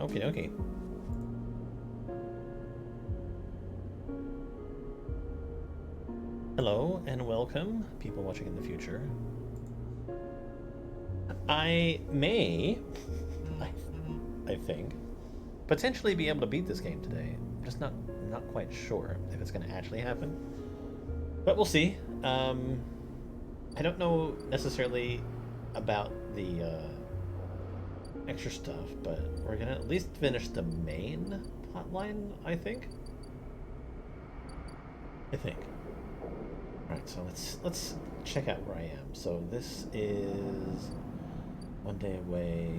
Okay, okay. Hello and welcome, people watching in the future. I may, I, I think, potentially be able to beat this game today. I'm just not quite sure if it's going to actually happen, but we'll see. I don't know necessarily about the extra stuff, but we're gonna at least finish the main plotline. I think. I think. All right, so let's check out where I am. So this is one day away.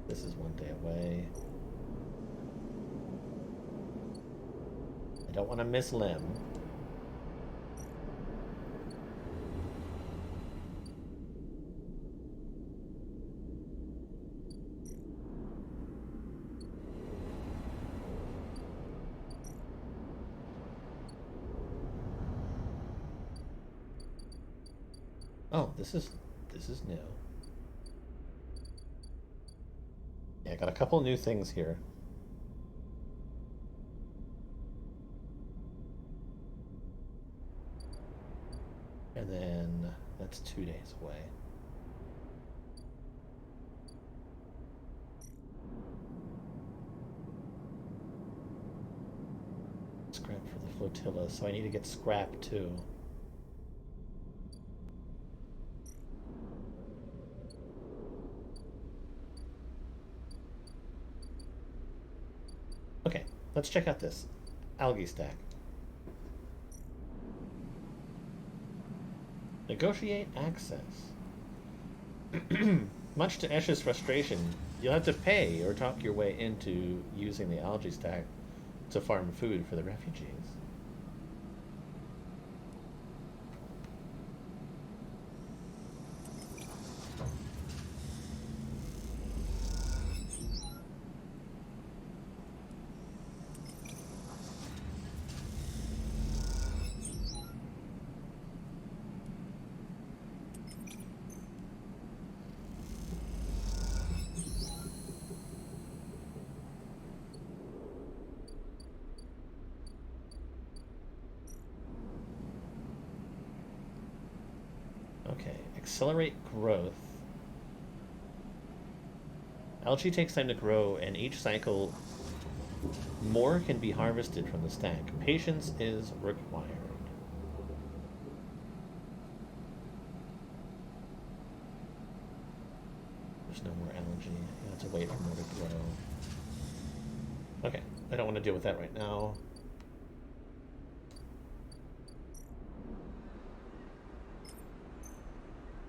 This is one day away. I don't want to miss Lim. Oh, this is new. Yeah, I got a couple new things here. And then that's 2 days away. Scrap for the flotilla, so I need to get scrap too. Okay, let's check out this algae stack. Negotiate access. Much to Esh's frustration, you'll have to pay or talk your way into using the algae stack to farm food for the refugees. Okay, accelerate growth. Algae takes time to grow, and each cycle, more can be harvested from the stack. Patience is required. There's no more algae. You have to wait for more to grow. Okay, I don't want to deal with that right now.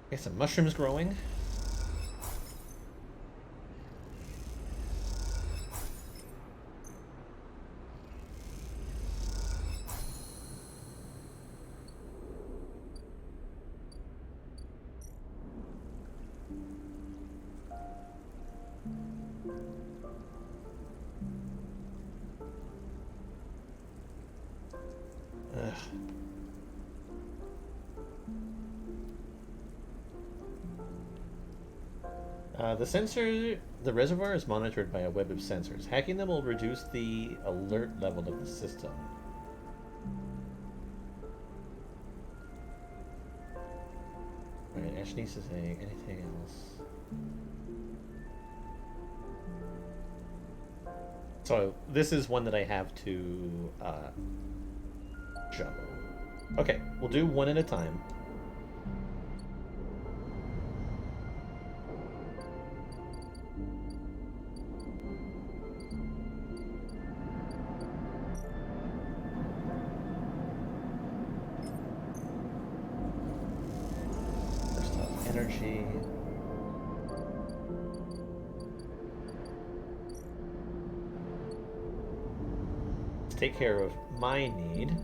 Okay, some mushrooms growing. Ugh. The reservoir is monitored by a web of sensors. Hacking them will reduce the alert level of the system. Right, Ashnice is saying anything else. So this is one that I have to juggle. Okay, we'll do one at a time. First off, energy. Let's take care of my need.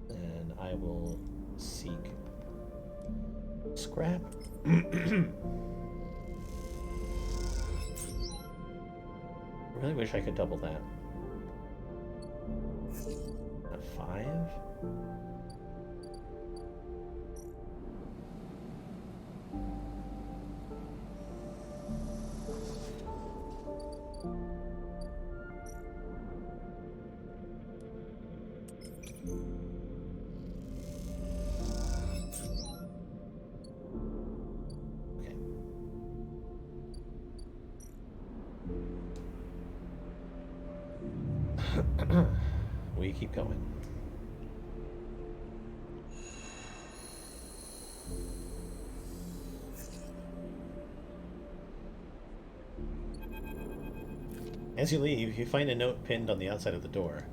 And I will seek Scrap. Really wish I could double that. A 5? We keep going. As you leave, you find a note pinned on the outside of the door.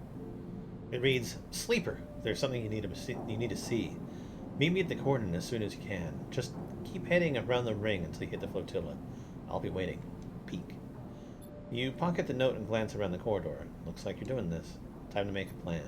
It reads, "Sleeper, there's something you need to see. Meet me at the cordon as soon as you can. Just keep heading around the ring until you hit the flotilla. I'll be waiting. Peek." You pocket the note and glance around the corridor. Looks like you're doing this. Time to make a plan.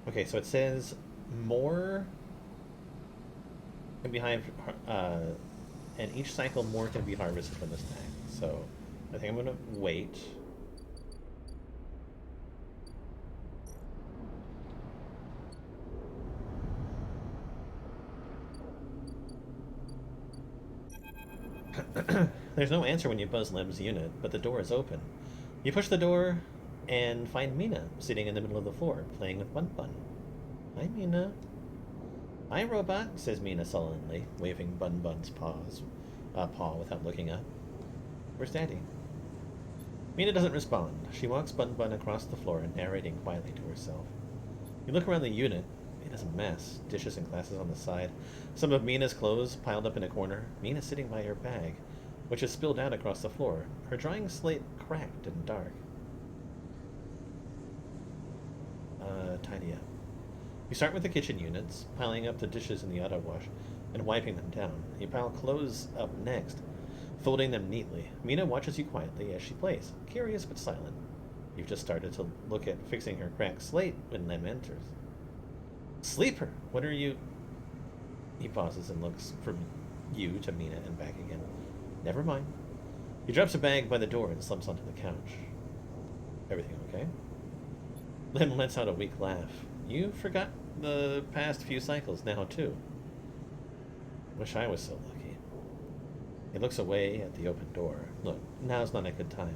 Okay, so it says more can be and each cycle more can be harvested from this tank. So I think I'm gonna wait. There's no answer when you buzz Lem's unit, but the door is open. You push the door and find Mina sitting in the middle of the floor, playing with Bun Bun. "Hi, Mina." "Hi, robot," says Mina sullenly, waving Bun Bun's paw without looking up. "Where's Daddy?" Mina doesn't respond. She walks Bun Bun across the floor, narrating quietly to herself. You look around the unit. It is a mess. Dishes and glasses on the side. Some of Mina's clothes piled up in a corner. Mina sitting by her bag, which is spilled out across the floor. Her drawing slate cracked and dark. Tidy up. You start with the kitchen units, piling up the dishes in the auto wash and wiping them down. You pile clothes up next, folding them neatly. Mina watches you quietly as she plays, curious but silent. You've just started to look at fixing her cracked slate when Lem enters. "Sleeper, what are you..." He pauses and looks from you to Mina and back again. "Never mind." He drops a bag by the door and slumps onto the couch. "Everything okay?" Lem lets out a weak laugh. "You forgot the past few cycles now, too." "Wish I was so lucky." He looks away at the open door. "Look, now's not a good time.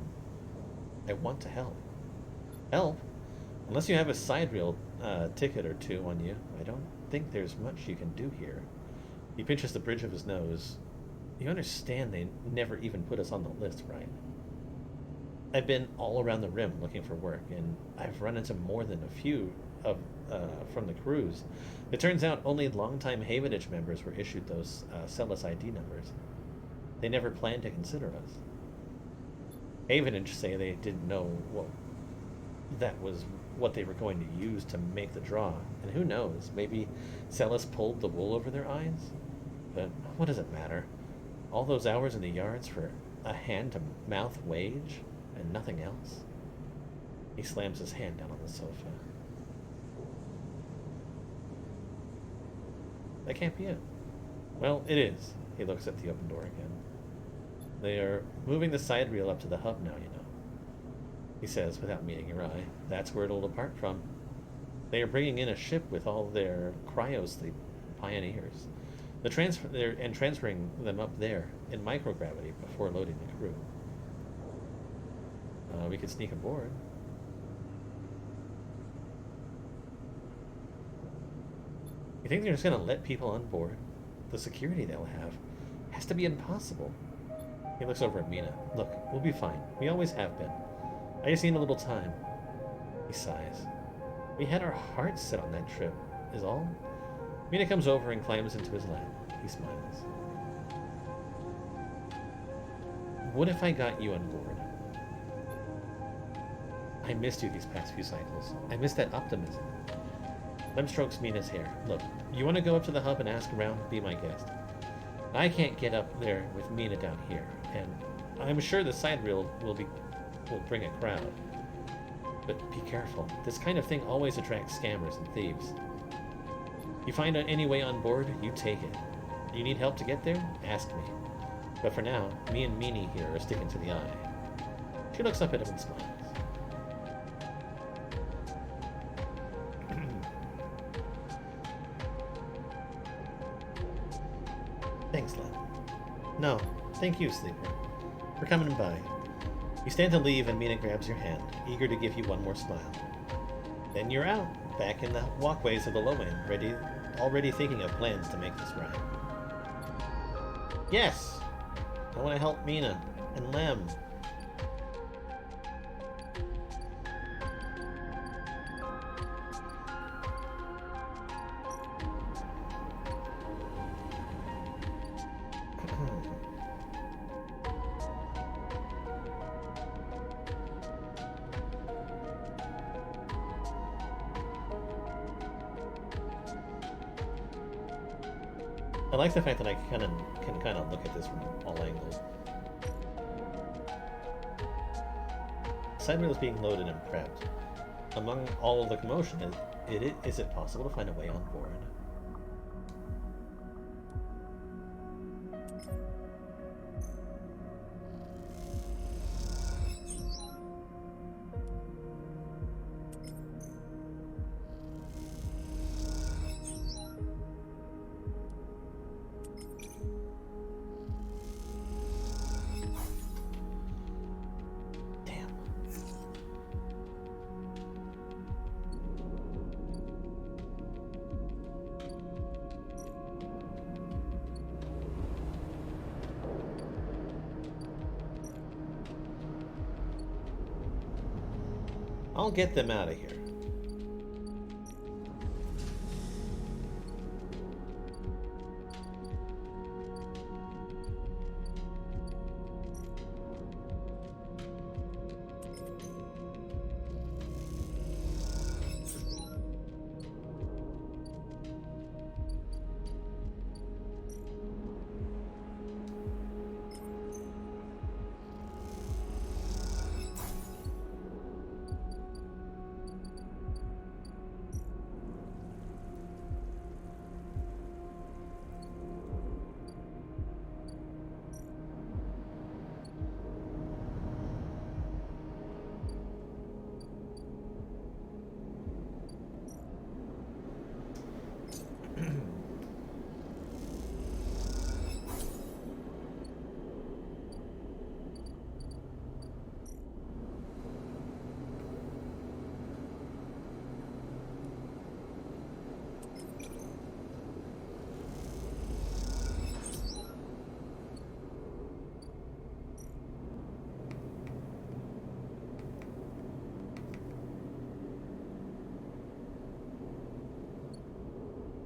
I want to help." "Help? Unless you have a side reel ticket or two on you, I don't think there's much you can do here." He pinches the bridge of his nose. "You understand they never even put us on the list, right? I've been all around the rim looking for work, and I've run into more than a few of from the crews. It turns out only longtime Havenage members were issued those Celis ID numbers. They never planned to consider us. Havenage say they didn't know that was what they were going to use to make the draw, and who knows, maybe Celis pulled the wool over their eyes? But what does it matter? All those hours in the yards for a hand-to-mouth wage and nothing else?" He slams his hand down on the sofa. "That can't be it." "Well, it is." He looks at the open door again. "They are moving the side reel up to the hub now, you know," he says without meeting your eye. "That's where it'll depart from. They are bringing in a ship with all their cryosleep pioneers. They're transferring them up there in microgravity before loading the crew. We could sneak aboard." "You think they're just going to let people on board? The security they'll have has to be impossible." He looks over at Mina. "Look, we'll be fine. We always have been. I just need a little time." He sighs. "We had our hearts set on that trip, is all." Mina comes over and climbs into his lap. He smiles. "What if I got you on board? I missed you these past few cycles. I missed that optimism. Lem strokes Mina's hair. Look, you want to go up to the hub and ask around? Be my guest. I can't get up there with Mina down here, and I'm sure the side reel will bring a crowd. But be careful. This kind of thing always attracts scammers and thieves. You find any way on board, you take it. You need help to get there? Ask me. But for now, me and Meanie here are sticking to the eye. She looks up at him and smiles. Thanks, Lem. No, thank you, Sleeper. For coming by. You stand to leave and Mina grabs your hand, eager to give you one more smile. Then you're out, back in the walkways of the low end, already thinking of plans to make this ride. Yes! I want to help Mina and Lem. I like the fact that I can kind of look at this from all angles. Side reel is being loaded and prepped. Among all of the commotion, is it possible to find a way on board? I'll get them out of here.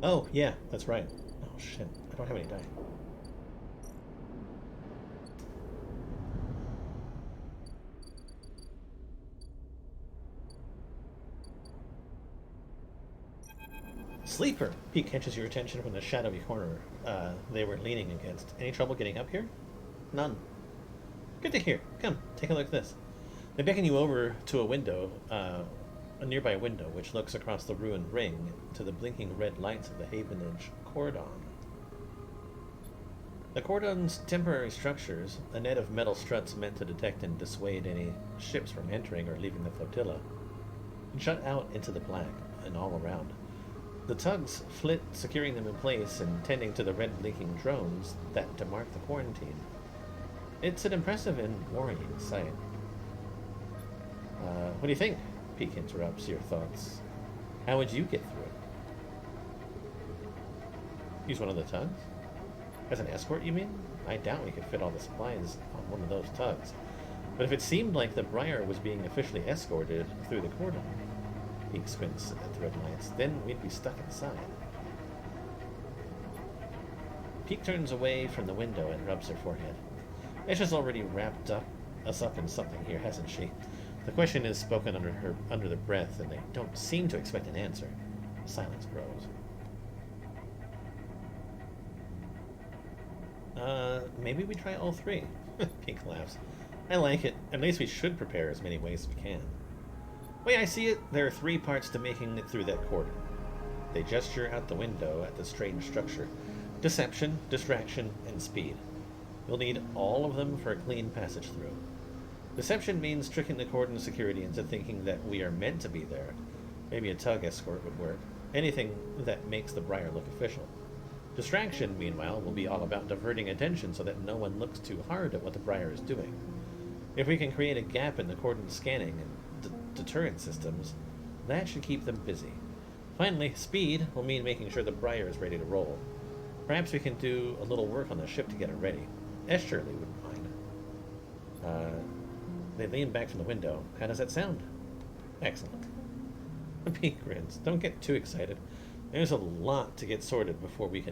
Oh, yeah, that's right. Oh, shit. I don't have any die. Sleeper! Pete catches your attention from the shadowy corner they were leaning against. Any trouble getting up here? None. Good to hear. Come, take a look at this. They beckon you over to a window, a nearby window, which looks across the ruined ring to the blinking red lights of the Havenage cordon. The cordon's temporary structures, a net of metal struts meant to detect and dissuade any ships from entering or leaving the flotilla, shut out into the black and all around. The tugs flit, securing them in place and tending to the red blinking drones that demark the quarantine. It's an impressive and worrying sight. What do you think? Peek interrupts your thoughts. How would you get through it? Use one of the tugs? As an escort, you mean? I doubt we could fit all the supplies on one of those tugs. But if it seemed like the Briar was being officially escorted through the cordon, Peek squints at the red lights, then we'd be stuck inside. Peek turns away from the window and rubs her forehead. Esha's already wrapped us up in something here, hasn't she? The question is spoken under the breath, and they don't seem to expect an answer. Silence grows. Maybe we try all three. Pink laughs. I like it. At least we should prepare as many ways as we can. Way I see it, there are 3 parts to making it through that cordon. They gesture out the window at the strange structure. Deception, distraction, and speed. You'll need all of them for a clean passage through. Deception means tricking the cordon security into thinking that we are meant to be there. Maybe a tug escort would work. Anything that makes the Briar look official. Distraction, meanwhile, will be all about diverting attention so that no one looks too hard at what the Briar is doing. If we can create a gap in the cordon scanning and deterrent systems, that should keep them busy. Finally, speed will mean making sure the Briar is ready to roll. Perhaps we can do a little work on the ship to get it ready. S. Shirley wouldn't mind. They lean back from the window. How does that sound? Excellent. Pete grins. Don't get too excited. There's a lot to get sorted before we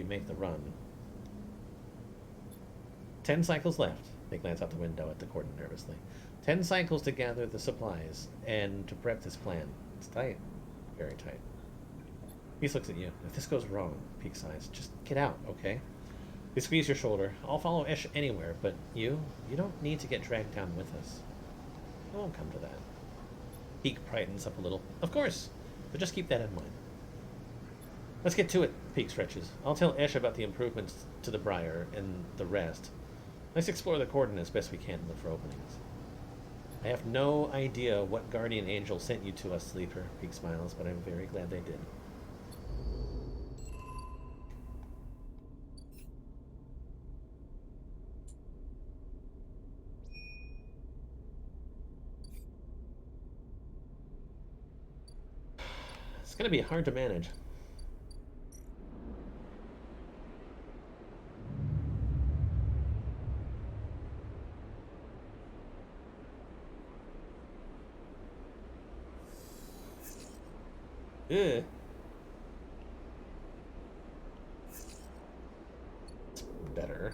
make the run. 10 cycles left. They glance out the window at the cordon nervously. 10 cycles to gather the supplies and to prep this plan. It's tight. Very tight. Peace looks at you. If this goes wrong, Peak sighs. Just get out, okay? They squeeze your shoulder. I'll follow Esh anywhere, but you don't need to get dragged down with us. It won't come to that. Peak brightens up a little. Of course, but just keep that in mind. Let's get to it, Peak stretches. I'll tell Esh about the improvements to the Briar and the rest. Let's explore the cordon as best we can and look for openings. I have no idea what guardian angel sent you to us, Sleeper, Peak smiles, but I'm very glad they did. It's going to be hard to manage. Ugh. It's better.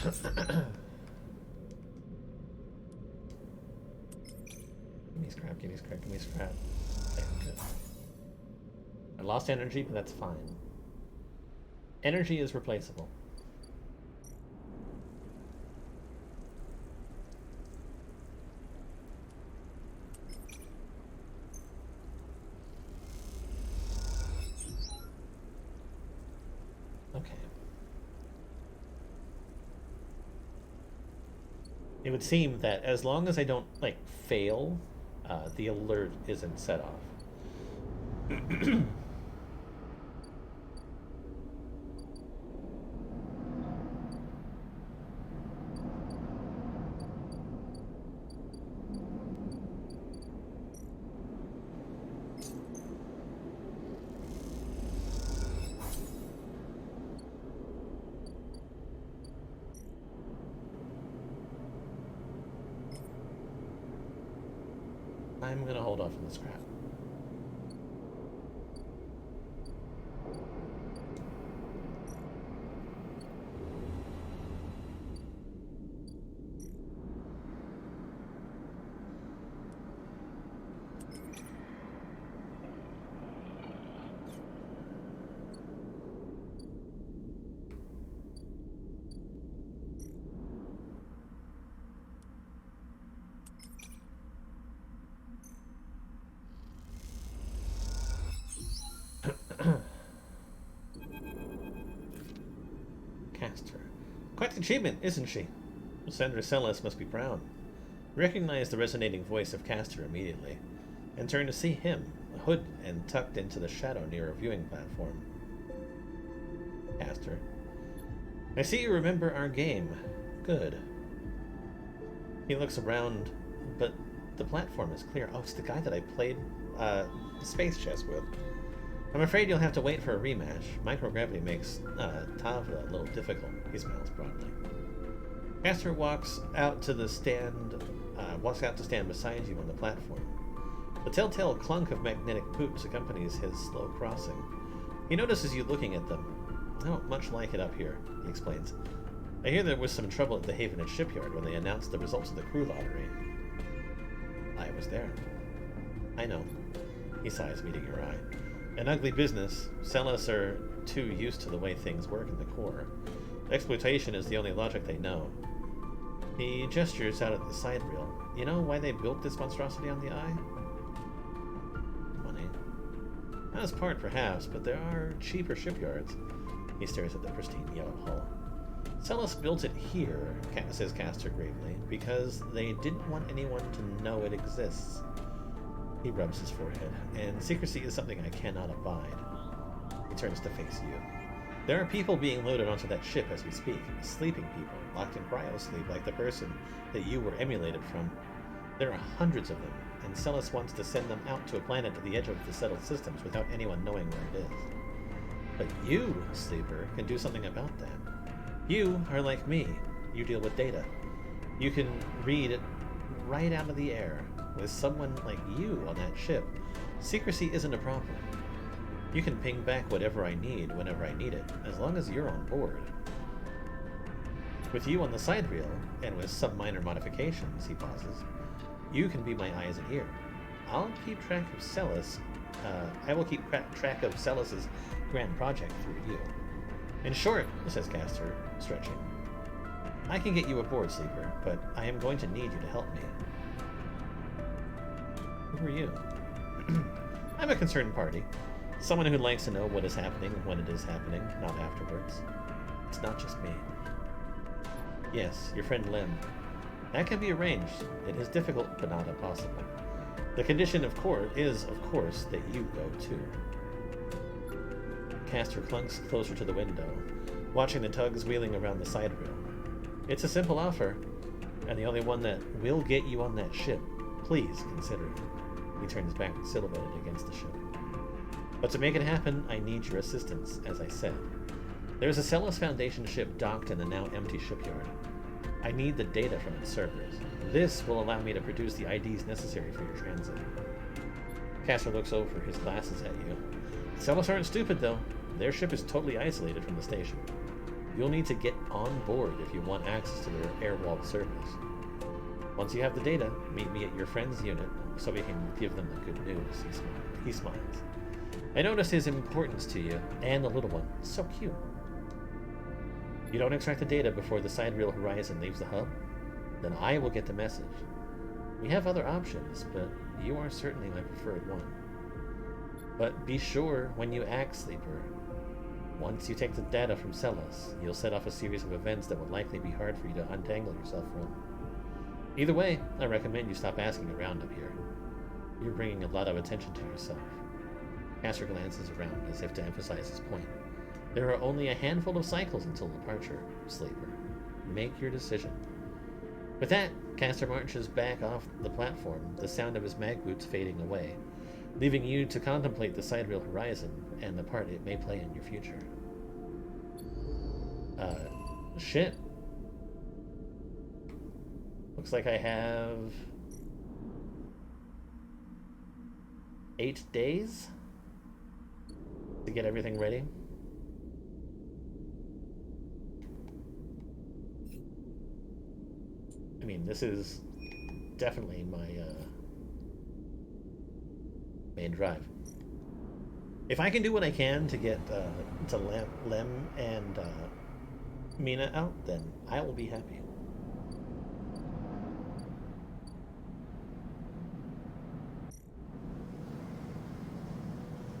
Give me scrap, give me scrap, give me scrap. Okay, good. I lost energy, but that's fine. Energy is replaceable. Okay. It would seem that as long as I don't, like, fail, the alert isn't set off. I'm gonna hold off on the scrap. Castor. Quite an achievement, isn't she? Sandra Celis must be proud. Recognized the resonating voice of Castor immediately, and turned to see him, hooded and tucked into the shadow near a viewing platform. Castor. I see you remember our game. Good. He looks around, but the platform is clear. Oh, it's the guy that I played space chess with. I'm afraid you'll have to wait for a rematch. Microgravity makes Tavla a little difficult. He smiles broadly. Castor walks out to stand beside you on the platform. The telltale clunk of magnetic poops accompanies his slow crossing. He notices you looking at them. I don't much like it up here, he explains. I hear there was some trouble at the Havenhead shipyard when they announced the results of the crew lottery. I was there. I know. He sighs, meeting your eye. An ugly business. Celes are too used to the way things work in the core. Exploitation is the only logic they know. He gestures out at the side reel. You know why they built this monstrosity on the Eye? Money. Not as part, perhaps, but there are cheaper shipyards. He stares at the pristine yellow hull. Celes built it here, says Castor gravely, because they didn't want anyone to know it exists. He rubs his forehead, and secrecy is something I cannot abide. He turns to face you. There are people being loaded onto that ship as we speak, sleeping people, locked in cryosleep like the person that you were emulated from. There are hundreds of them, and Celes wants to send them out to a planet at the edge of the settled systems without anyone knowing where it is. But you, Sleeper, can do something about that. You are like me. You deal with data. You can read it right out of the air. With someone like you on that ship, secrecy isn't a problem. You can ping back whatever I need whenever I need it, as long as you're on board. With you on the side reel, and with some minor modifications, he pauses, you can be my eyes and ear. I'll keep track of Celes. I will keep track of Celes's grand project through you. In short, says Castor, stretching, I can get you aboard, Sleeper, but I am going to need you to help me. Who are you? I'm a concerned party. Someone who likes to know what is happening when it is happening, not afterwards. It's not just me. Yes, your friend Lem. That can be arranged. It is difficult, but not impossible. The condition, of course, that you go too. Castor clunks closer to the window, watching the tugs wheeling around the side rail. It's a simple offer, and the only one that will get you on that ship. Please consider it. He turns back, silhouetted against the ship. But to make it happen, I need your assistance, as I said. There's a Celes Foundation ship docked in the now empty shipyard. I need the data from its servers. This will allow me to produce the IDs necessary for your transit. Castor looks over his glasses at you. Celes aren't stupid, though. Their ship is totally isolated from the station. You'll need to get on board if you want access to their air-walled servers. Once you have the data, meet me at your friend's unit so we can give them the good news. He smiles. I notice his importance to you, and the little one. So cute. You don't extract the data before the sidereal horizon leaves the hub? Then I will get the message. We have other options, but you are certainly my preferred one. But be sure when you act, Sleeper. Once you take the data from Celes, you'll set off a series of events that will likely be hard for you to untangle yourself from. Either way, I recommend you stop asking around up here. You're bringing a lot of attention to yourself. Castor glances around as if to emphasize his point. There are only a handful of cycles until departure, Sleeper. Make your decision. With that, Castor marches back off the platform, the sound of his mag boots fading away, leaving you to contemplate the sidereal horizon and the part it may play in your future. Shit. Looks like I have 8 days to get everything ready. I mean, this is definitely my main drive. If I can do what I can to get to Lem and Mina out, then I will be happy.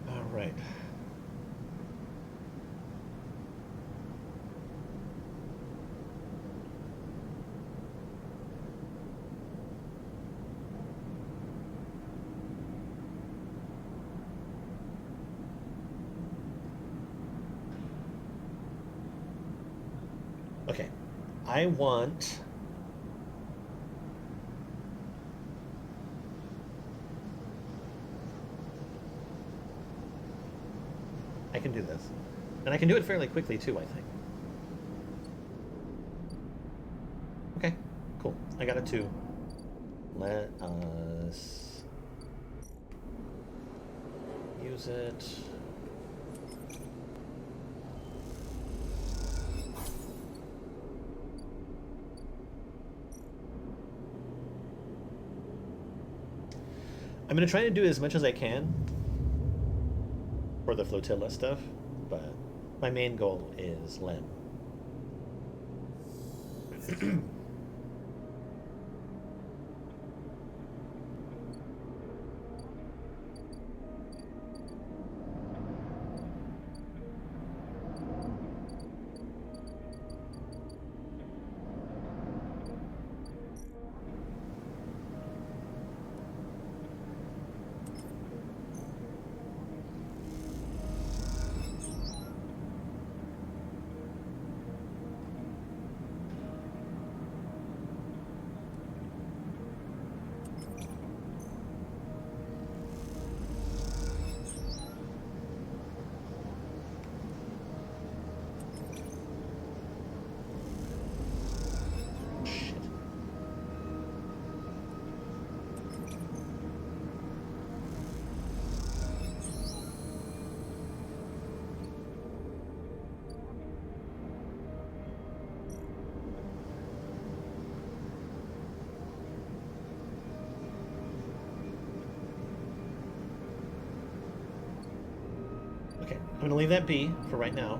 All right. Okay, I want I can do this. And I can do it fairly quickly too, I think. Okay, cool. I got a 2. Let us use it. I'm gonna try to do as much as I can for the flotilla stuff, but my main goal is Lem. Shit. Okay, I'm gonna leave that be for right now.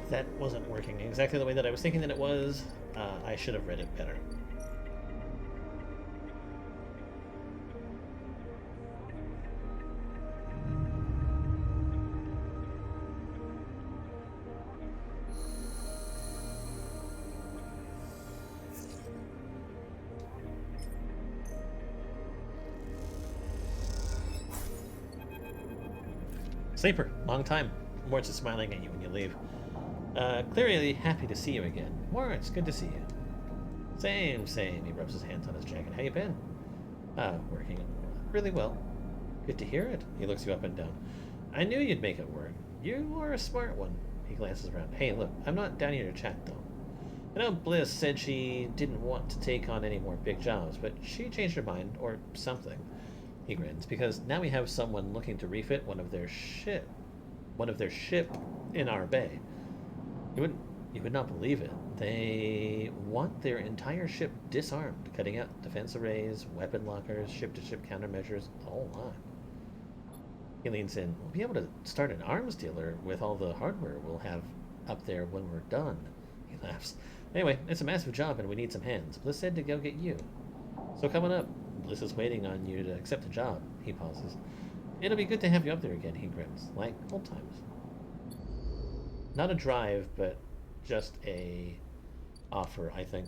That wasn't working exactly the way that I was thinking that it was. I should have read it better. Sleeper, long time. Moritz is smiling at you when you leave. Clearly happy to see you again. Moritz, good to see you. Same, same. He rubs his hands on his jacket. How you been? Working really well. Good to hear it. He looks you up and down. I knew you'd make it work. You are a smart one. He glances around. Hey, look, I'm not down here to chat, though. I know Bliss said she didn't want to take on any more big jobs, but she changed her mind, or something. He grins, because now we have someone looking to refit one of their ship in our bay. You would not believe it. They want their entire ship disarmed, cutting out defense arrays, weapon lockers, ship-to-ship countermeasures, the whole lot. He leans in. We'll be able to start an arms dealer with all the hardware we'll have up there when we're done. He laughs. Anyway, it's a massive job and we need some hands. Bliss said to go get you. So coming up, Bliss is waiting on you to accept the job. He pauses. It'll be good to have you up there again, he grins. Like old times. Not a drive, but just a offer, I think.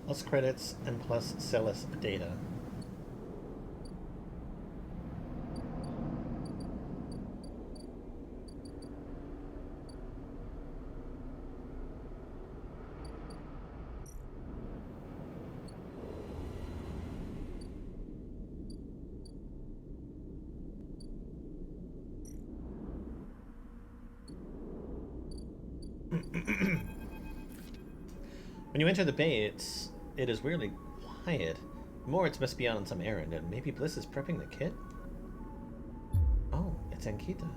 Plus credits and plus Celis data. When you enter the bay, it is weirdly quiet. Moritz must be out on some errand, and maybe Bliss is prepping the kit? Oh, it's Ankita.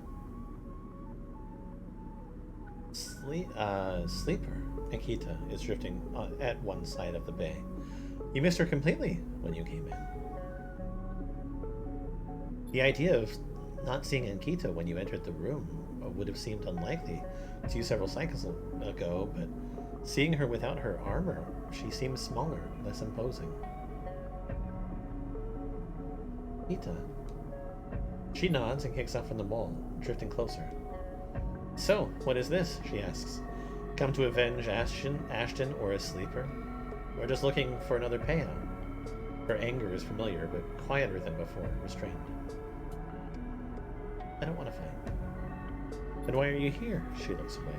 Sleeper. Ankita is drifting at one side of the bay. You missed her completely when you came in. The idea of not seeing Ankita when you entered the room would have seemed unlikely to you several cycles ago, but seeing her without her armor, she seems smaller, less imposing. Ankita. She nods and kicks off from the wall, drifting closer. So, what is this? She asks. Come to avenge Ashton, or a sleeper? We're just looking for another payout. Her anger is familiar, but quieter than before, restrained. I don't want to fight. Then why are you here? She looks away.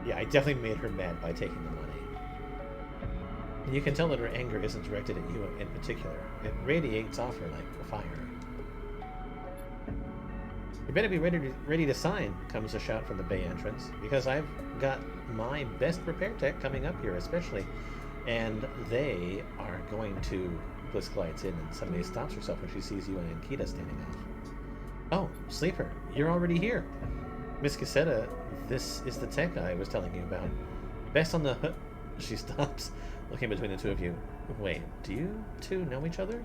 Yeah, I definitely made her mad by taking the money. And you can tell that her anger isn't directed at you in particular. It radiates off her like fire. You better be ready to sign, comes a shout from the bay entrance, because I've got my best repair tech coming up here especially, and they are going to... Bliss glides in and suddenly stops herself when she sees you and Ankita standing off. Oh, Sleeper, you're already here. Miss Casetta, this is the tech I was telling you about. Best on the hook. She stops, looking between the two of you. Wait, do you two know each other?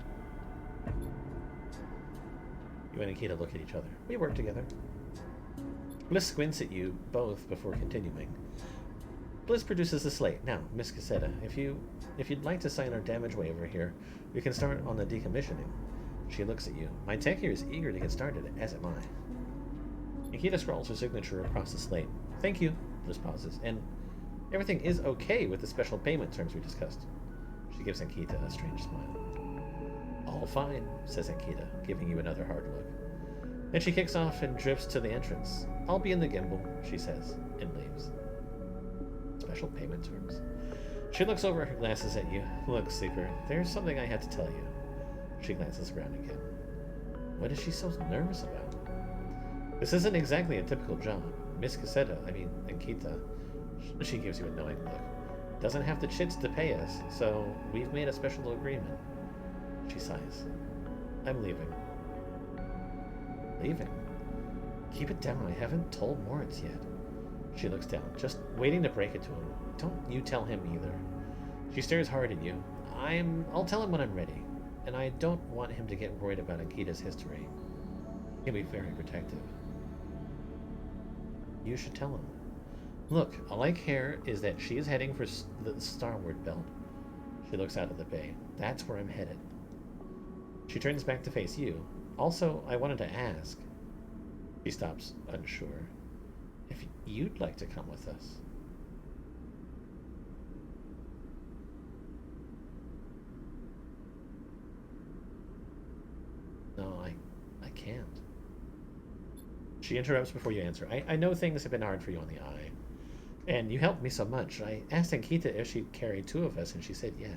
You and Ankita look at each other. We work together. Bliss squints at you both before continuing. Bliss produces the slate. Now, Miss Casetta, if you'd like to sign our damage waiver here, we can start on the decommissioning. She looks at you. My tech here is eager to get started, as am I. Ankita scrawls her signature across the slate. Thank you. Bliss pauses. And everything is okay with the special payment terms we discussed. She gives Ankita a strange smile. All fine, says Ankita, giving you another hard look. Then she kicks off and drifts to the entrance. I'll be in the gimbal, she says, and leaves. Special payment terms. She looks over her glasses at you. Look, Sleeper, there's something I have to tell you. She glances around again. What is she so nervous about? This isn't exactly a typical job. Miss Casetta, Ankita, she gives you a knowing look, doesn't have the chits to pay us, so we've made a special agreement. She sighs. I'm leaving. Leaving? Keep it down, I haven't told Moritz yet. She looks down, just waiting to break it to him. Don't you tell him either. She stares hard at you. I'll tell him when I'm ready. And I don't want him to get worried about Ankita's history. He'll be very protective. You should tell him. Look, all I care is that she is heading for the starboard belt. She looks out at the bay. That's where I'm headed. She turns back to face you. Also, I wanted to ask. She stops, unsure. If you'd like to come with us. No, I can't. She interrupts before you answer. I know things have been hard for you on the eye. And you helped me so much. I asked Ankita if she'd carry two of us, and she said yes.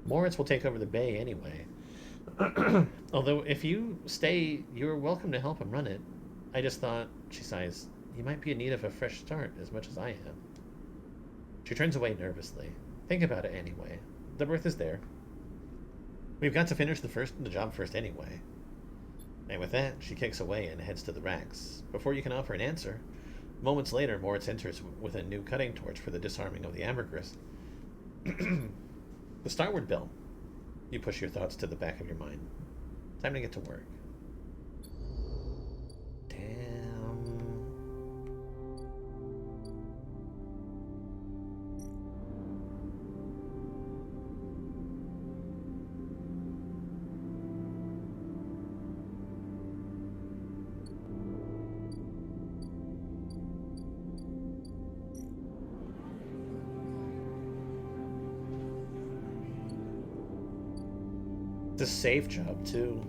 Moritz will take over the bay anyway. Although, if you stay, you're welcome to help him run it. I just thought, she sighs, you might be in need of a fresh start as much as I am. She turns away nervously. Think about it anyway. The berth is there. We've got to finish the job first anyway. And with that, she kicks away and heads to the racks. Before you can offer an answer, moments later, Moritz enters with a new cutting torch for the disarming of the ambergris. The starboard bell. You push your thoughts to the back of your mind. Time to get to work. Damn. It's a safe job, too.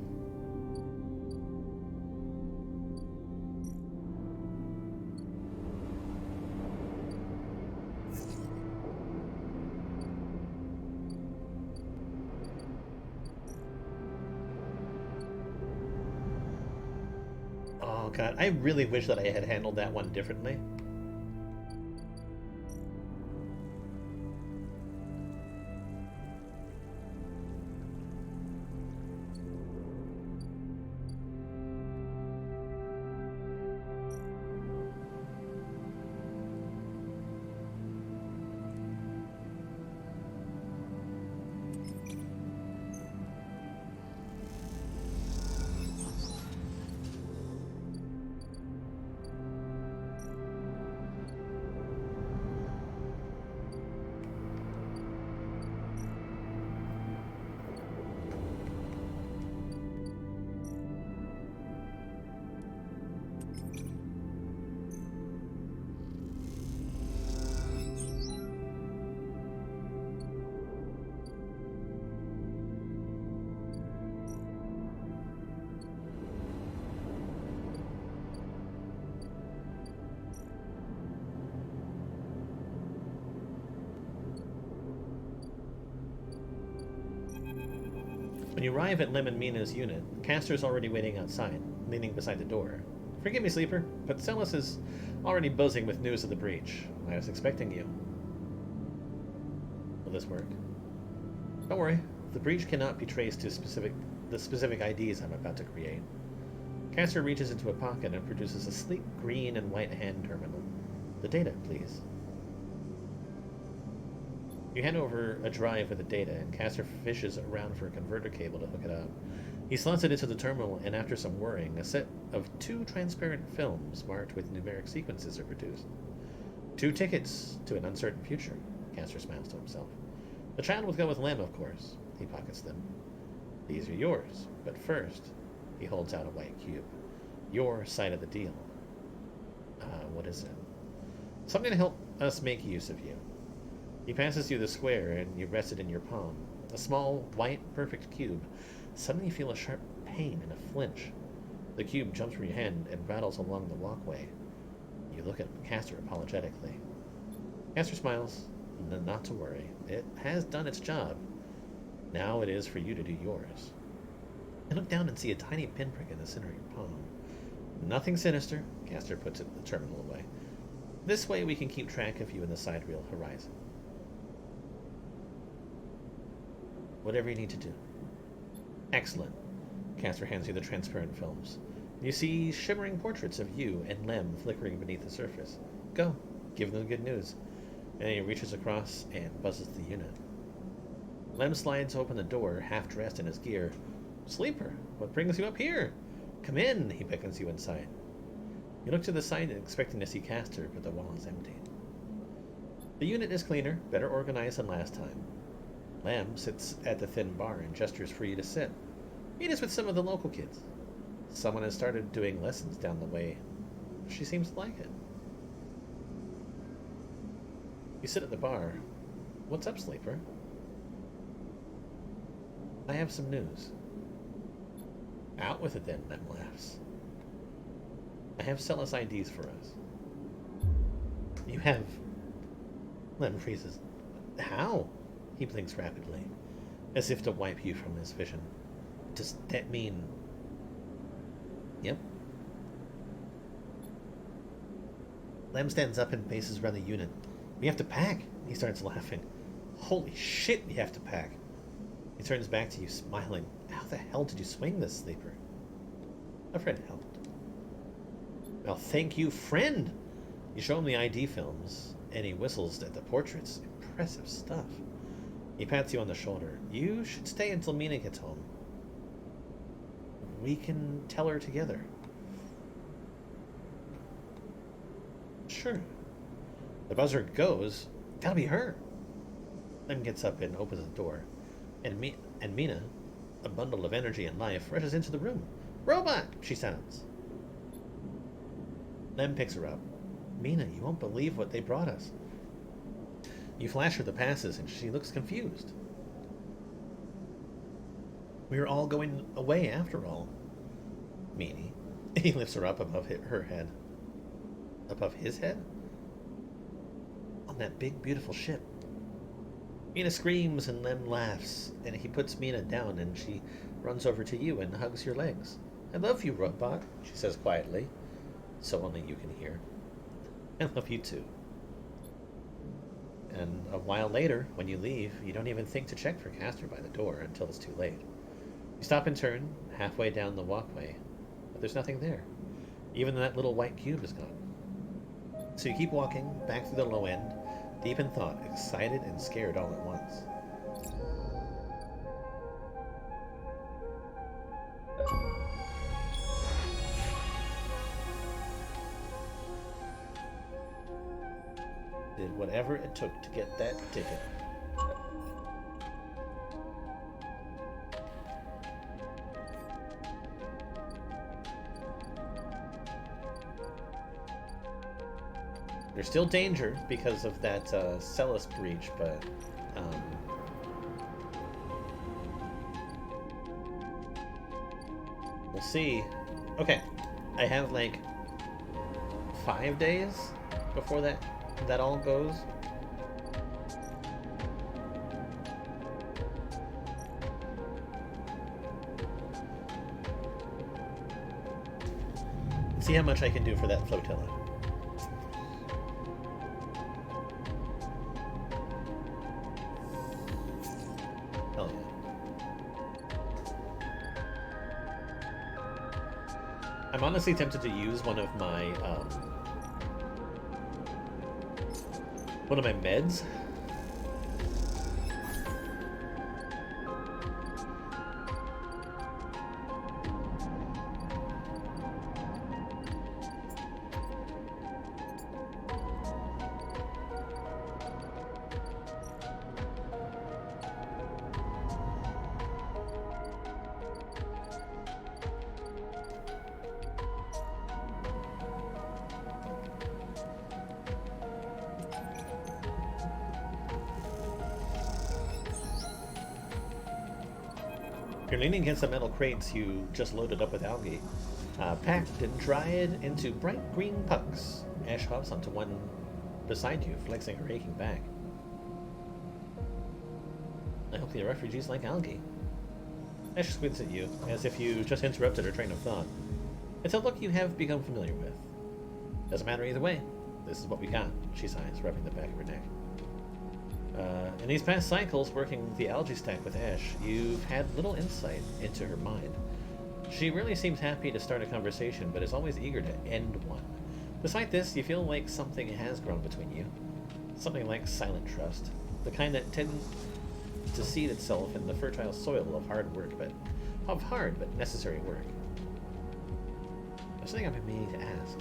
Oh god, I really wish that I had handled that one differently. When you arrive at Lem and Mina's unit, Castor's already waiting outside, leaning beside the door. Forgive me, Sleeper, but Celis is already buzzing with news of the breach. I was expecting you. Will this work? Don't worry, the breach cannot be traced to the specific IDs I'm about to create. Castor reaches into a pocket and produces a sleek green and white hand terminal. The data, please. You hand over a drive with the data, and Castor fishes around for a converter cable to hook it up. He slots it into the terminal, and after some worrying, a set of 2 transparent films marked with numeric sequences are produced. 2 tickets to an uncertain future, Castor smiles to himself. The child will go with Lem, of course. He pockets them. These are yours, but first, he holds out a white cube. Your side of the deal. What is it? Something to help us make use of you. He passes you the square, and you rest it in your palm. A small, white, perfect cube. Suddenly you feel a sharp pain and a flinch. The cube jumps from your hand and rattles along the walkway. You look at Castor apologetically. Castor smiles. Not to worry. It has done its job. Now it is for you to do yours. I look down and see a tiny pinprick in the center of your palm. Nothing sinister. Castor puts the terminal away. This way we can keep track of you in the sidereal horizon. Whatever you need to do. Excellent. Castor hands you the transparent films. You see shimmering portraits of you and Lem flickering beneath the surface. Go. Give them the good news. And he reaches across and buzzes the unit. Lem slides open the door, half dressed in his gear. Sleeper, what brings you up here? Come in, he beckons you inside. You look to the side expecting to see Castor, but the wall is empty. The unit is cleaner, better organized than last time. Lem sits at the thin bar and gestures for you to sit. Meet us with some of the local kids. Someone has started doing lessons down the way. She seems to like it. You sit at the bar. What's up, Sleeper? I have some news. Out with it then, Lem laughs. I have Celis IDs for us. You have... Lem freezes. How? He blinks rapidly, as if to wipe you from his vision. Does that mean... Yep. Lem stands up and paces around the unit. We have to pack. He starts laughing. Holy shit, we have to pack. He turns back to you, smiling. How the hell did you swing this, Sleeper? A friend helped. Well, thank you, friend! You show him the ID films, and he whistles at the portraits. Impressive stuff. He pats you on the shoulder. You should stay until Mina gets home. We can tell her together. Sure. The buzzer goes. Gotta be her. Lem gets up and opens the door. And Mina, a bundle of energy and life, rushes into the room. Robot! She sounds. Lem picks her up. Mina, you won't believe what they brought us. You flash her the passes, and she looks confused. We're all going away after all. Meanie. He lifts her up above her head. Above his head? On that big, beautiful ship. Mina screams and Lem laughs, and he puts Mina down, and she runs over to you and hugs your legs. I love you, Robot, she says quietly, so only you can hear. I love you too. And a while later, when you leave, you don't even think to check for Castor by the door until it's too late. You stop and turn, halfway down the walkway, but there's nothing there. Even that little white cube is gone. So you keep walking, back through the low end, deep in thought, excited and scared all at once. Did whatever it took to get that ticket. There's still danger because of that Celis breach, but we'll see. Okay, I have like 5 days before that all goes. See how much I can do for that flotilla. Hell yeah. I'm honestly tempted to use one of my meds. You're leaning against the metal crates you just loaded up with algae, packed and dried into bright green pucks. Ash hops onto one beside you, flexing her aching back. I hope the refugees like algae. Ash squints at you, as if you just interrupted her train of thought. It's a look you have become familiar with. Doesn't matter either way. This is what we got, she sighs, rubbing the back of her neck. In these past cycles, working the algae stack with Ash, you've had little insight into her mind. She really seems happy to start a conversation, but is always eager to end one. Despite this, you feel like something has grown between you. Something like silent trust. The kind that tends to seed itself in the fertile soil of hard but necessary work. There's something I've been meaning to ask.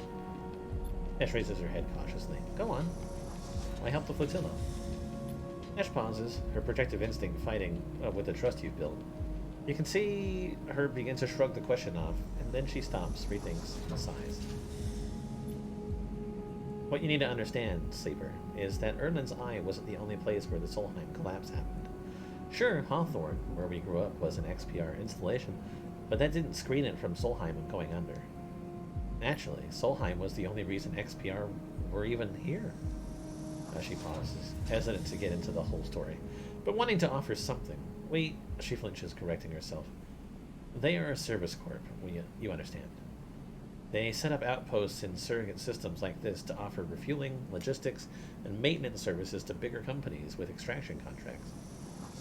Ash raises her head cautiously. Go on. I helped the flotilla. Ash pauses, her protective instinct fighting with the trust you've built. You can see her begin to shrug the question off, and then she stops, rethinks, and sighs. What you need to understand, Sleeper, is that Erdlin's Eye wasn't the only place where the Solheim collapse happened. Sure, Hawthorne, where we grew up, was an XPR installation, but that didn't screen it from Solheim going under. Naturally, Solheim was the only reason XPR were even here. She pauses, hesitant to get into the whole story, but wanting to offer something. Wait, she flinches, correcting herself. They are a service corp, you understand. They set up outposts in surrogate systems like this to offer refueling, logistics, and maintenance services to bigger companies with extraction contracts.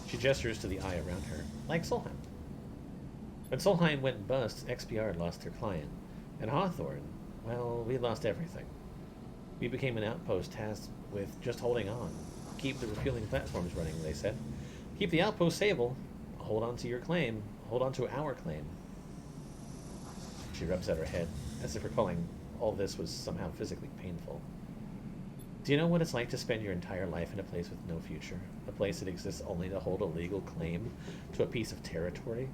She gestures to the eye around her, like Solheim. When Solheim went bust, XPR lost their client, and Hawthorne, well, we lost everything. We became an outpost tasked with just holding on. Keep the refueling platforms running, they said. Keep the outpost stable. Hold on to your claim. Hold on to our claim. She rubs at her head, as if recalling all this was somehow physically painful. Do you know what it's like to spend your entire life in a place with no future? A place that exists only to hold a legal claim to a piece of territory?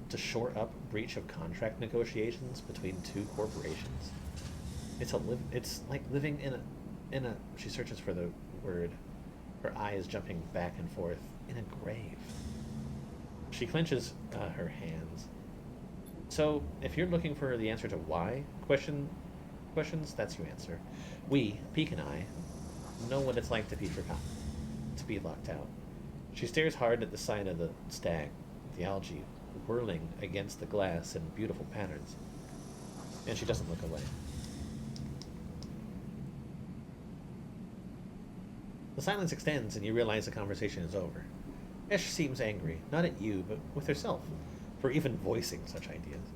To shore up breach of contract negotiations between two corporations? It's like living in a. She searches for the word. Her eye is jumping back and forth. In a grave. She clenches her hands. So, if you're looking for the answer to why questions, that's your answer. We, Peek and I, know what it's like to be forgotten, to be locked out. She stares hard at the side of the stag, the algae whirling against the glass in beautiful patterns, and she doesn't look away. The silence extends, and you realize the conversation is over. Ash seems angry, not at you, but with herself, for even voicing such ideas.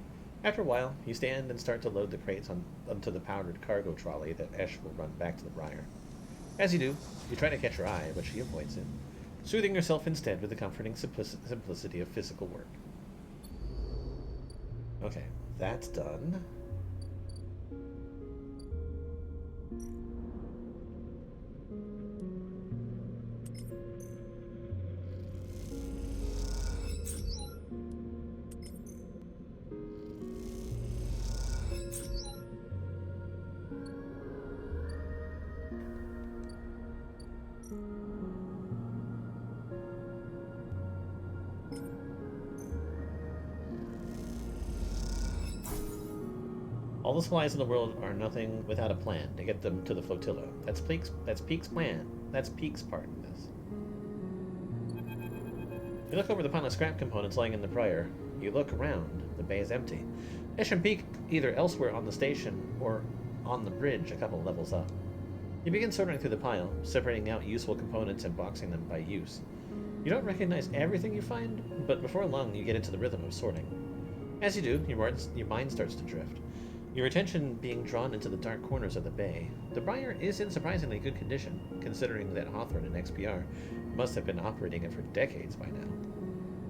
After a while, you stand and start to load the crates onto the powdered cargo trolley that Ash will run back to the Briar. As you do, you try to catch her eye, but she avoids it, soothing herself instead with the comforting simplicity of physical work. Okay, that's done. All the supplies in the world are nothing without a plan to get them to the flotilla. That's Peek's plan. That's Peek's part in this. You look over the pile of scrap components lying in the Briar. You look around. The bay is empty. Esham Peak either elsewhere on the station or on the bridge a couple levels up. You begin sorting through the pile, separating out useful components and boxing them by use. You don't recognize everything you find, but before long you get into the rhythm of sorting. As you do, your mind starts to drift, your attention being drawn into the dark corners of the bay. The Briar is in surprisingly good condition, considering that Hawthorne and XPR must have been operating it for decades by now.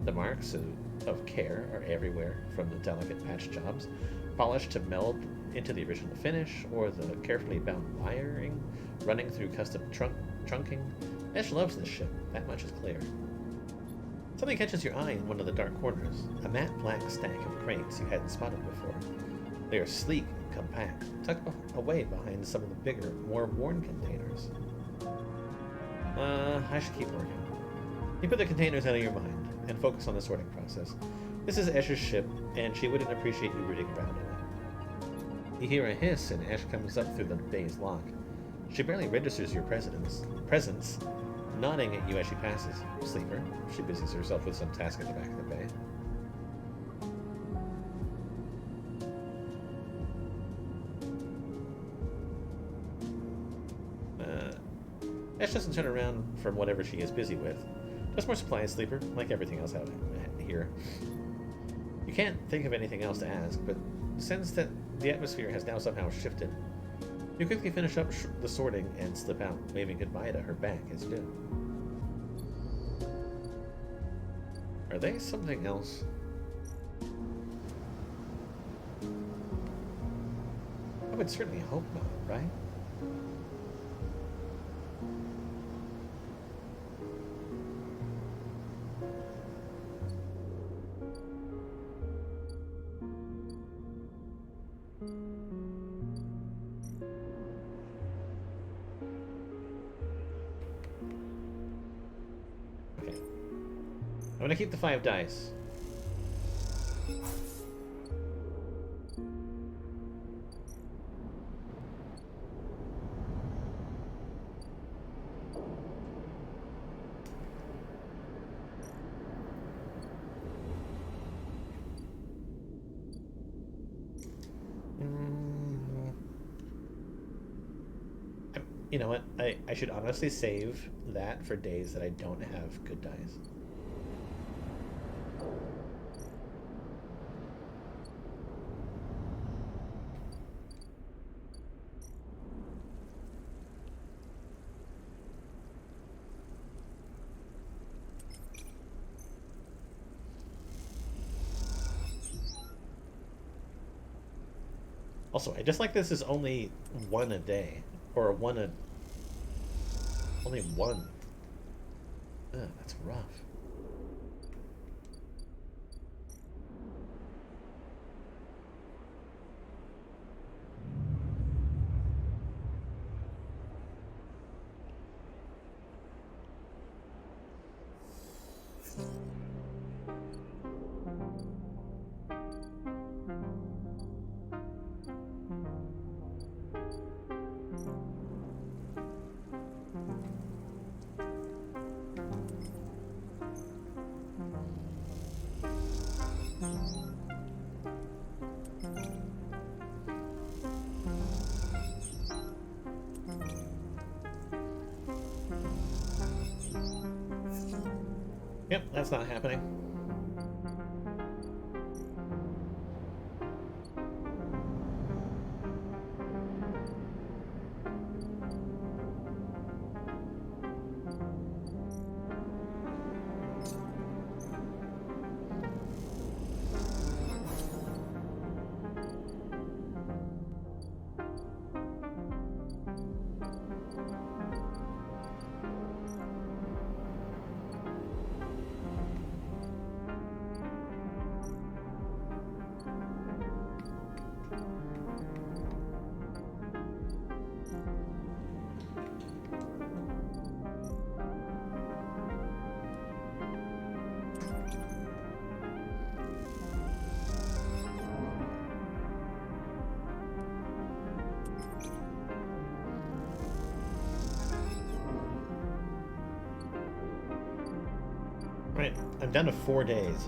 The marks of care are everywhere, from the delicate patch jobs, polished to meld into the original finish, or the carefully bound wiring running through custom trunking. Esh loves this ship, that much is clear. Something catches your eye in one of the dark corners, a matte black stack of crates you hadn't spotted before. They are sleek and compact, tucked away behind some of the bigger, more worn containers. I should keep working. You put the containers out of your mind and focus on the sorting process. This is Esh's ship, and she wouldn't appreciate you rooting around in it. You hear a hiss, and Esh comes up through the bay's lock. She barely registers your presence, nodding at you as she passes. Sleeper. She busies herself with some task at the back of the bay. Esh doesn't turn around from whatever she is busy with. Just more supplies, Sleeper, like everything else out here. You can't think of anything else to ask, but since that the atmosphere has now somehow shifted, you quickly finish up the sorting and slip out, waving goodbye to her back as you do. Are they something else? I would certainly hope not, right? I'm gonna keep the 5 dice. You know what? I should honestly save that for days that I don't have good dice. Also, I just like this is only one a day. Or only one. Ugh, that's rough. Yep, that's not happening. Right, I'm down to 4 days.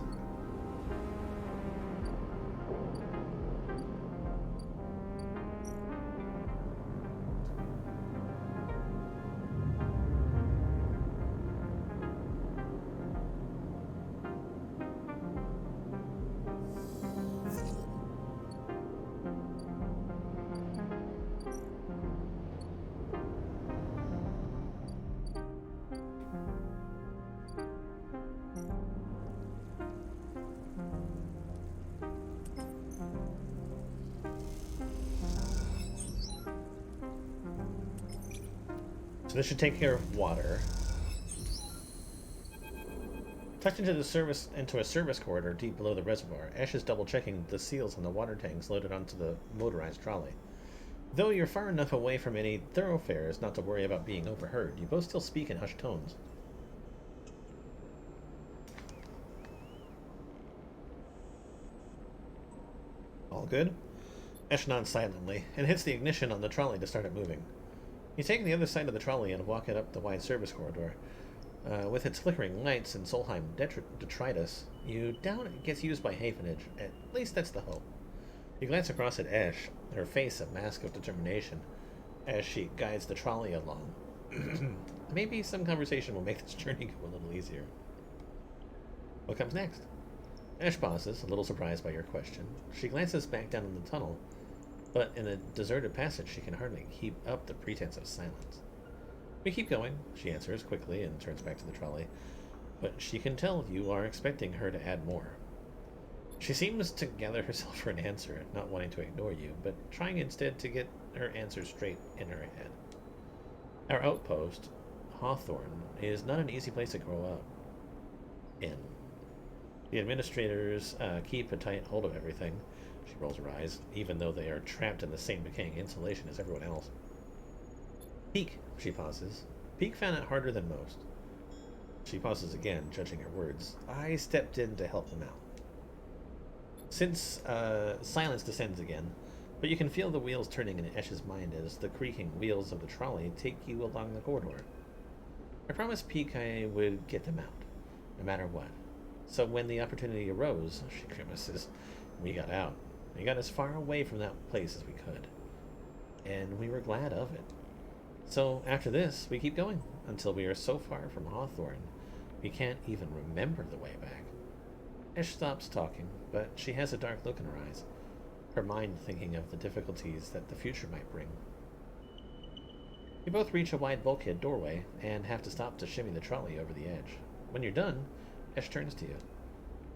this should take care of water. Tucked into a service corridor deep below the reservoir, Ash is double-checking the seals on the water tanks loaded onto the motorized trolley. Though you're far enough away from any thoroughfares not to worry about being overheard, you both still speak in hushed tones. All good? Ash nods silently and hits the ignition on the trolley to start it moving. You take the other side of the trolley and walk it up the wide service corridor. With its flickering lights and Solheim detritus, you doubt it gets used by Havenage. At least that's the hope. You glance across at Ash, her face a mask of determination, as she guides the trolley along. Maybe some conversation will make this journey go a little easier. What comes next? Ash pauses, a little surprised by your question. She glances back down in the tunnel, but in a deserted passage she can hardly keep up the pretense of silence. We keep going, she answers quickly and turns back to the trolley, but she can tell you are expecting her to add more. She seems to gather herself for an answer, not wanting to ignore you, but trying instead to get her answer straight in her head. Our outpost, Hawthorne, is not an easy place to grow up in. The administrators keep a tight hold of everything. She rolls her eyes, even though they are trapped in the same decaying insulation as everyone else. Peak, she pauses. Peak found it harder than most. She pauses again, judging her words. I stepped in to help them out. Since silence descends again, but you can feel the wheels turning in Esh's mind as the creaking wheels of the trolley take you along the corridor. I promised Peak I would get them out, no matter what. So when the opportunity arose, she grimaces, we got out. We got as far away from that place as we could. And we were glad of it. So after this, we keep going, until we are so far from Hawthorne, we can't even remember the way back. Ash stops talking, but she has a dark look in her eyes, her mind thinking of the difficulties that the future might bring. You both reach a wide bulkhead doorway, and have to stop to shimmy the trolley over the edge. When you're done, Ash turns to you.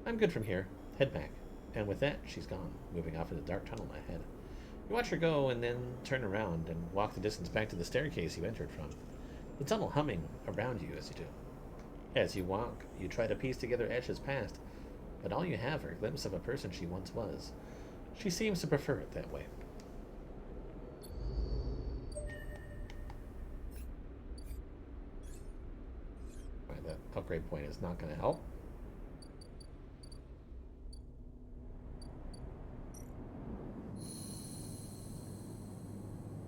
I'm good from here. Head back. And with that, she's gone, moving off in the dark tunnel ahead. You watch her go and then turn around and walk the distance back to the staircase you entered from, the tunnel humming around you as you do. As you walk, you try to piece together Ash's past, but all you have are a glimpse of a person she once was. She seems to prefer it that way. Right, that upgrade point is not going to help.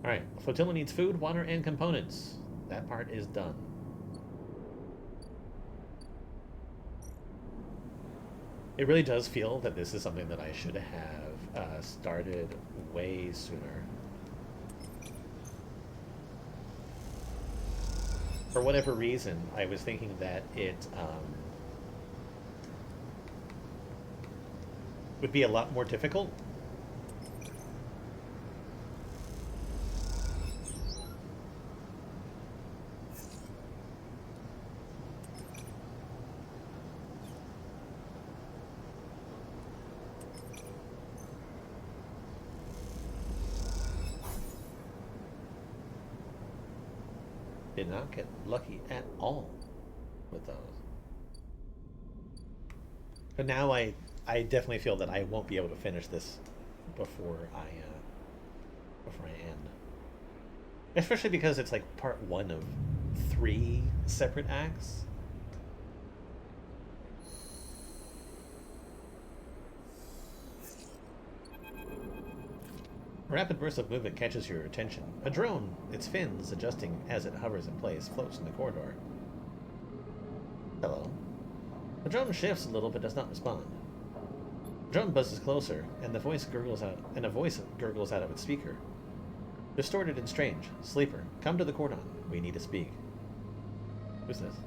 Alright, flotilla needs food, water, and components. That part is done. It really does feel that this is something that I should have started way sooner. For whatever reason, I was thinking that it would be a lot more difficult. Did not get lucky at all with those. But now I definitely feel that I won't be able to finish this before I end. Especially because it's like part 1 of 3 separate acts. A rapid burst of movement catches your attention. A drone, its fins adjusting as it hovers in place, floats in the corridor. Hello. The drone shifts a little but does not respond. The drone buzzes closer, and a voice gurgles out of its speaker. Distorted and strange. Sleeper, come to the cordon. We need to speak. Who's this?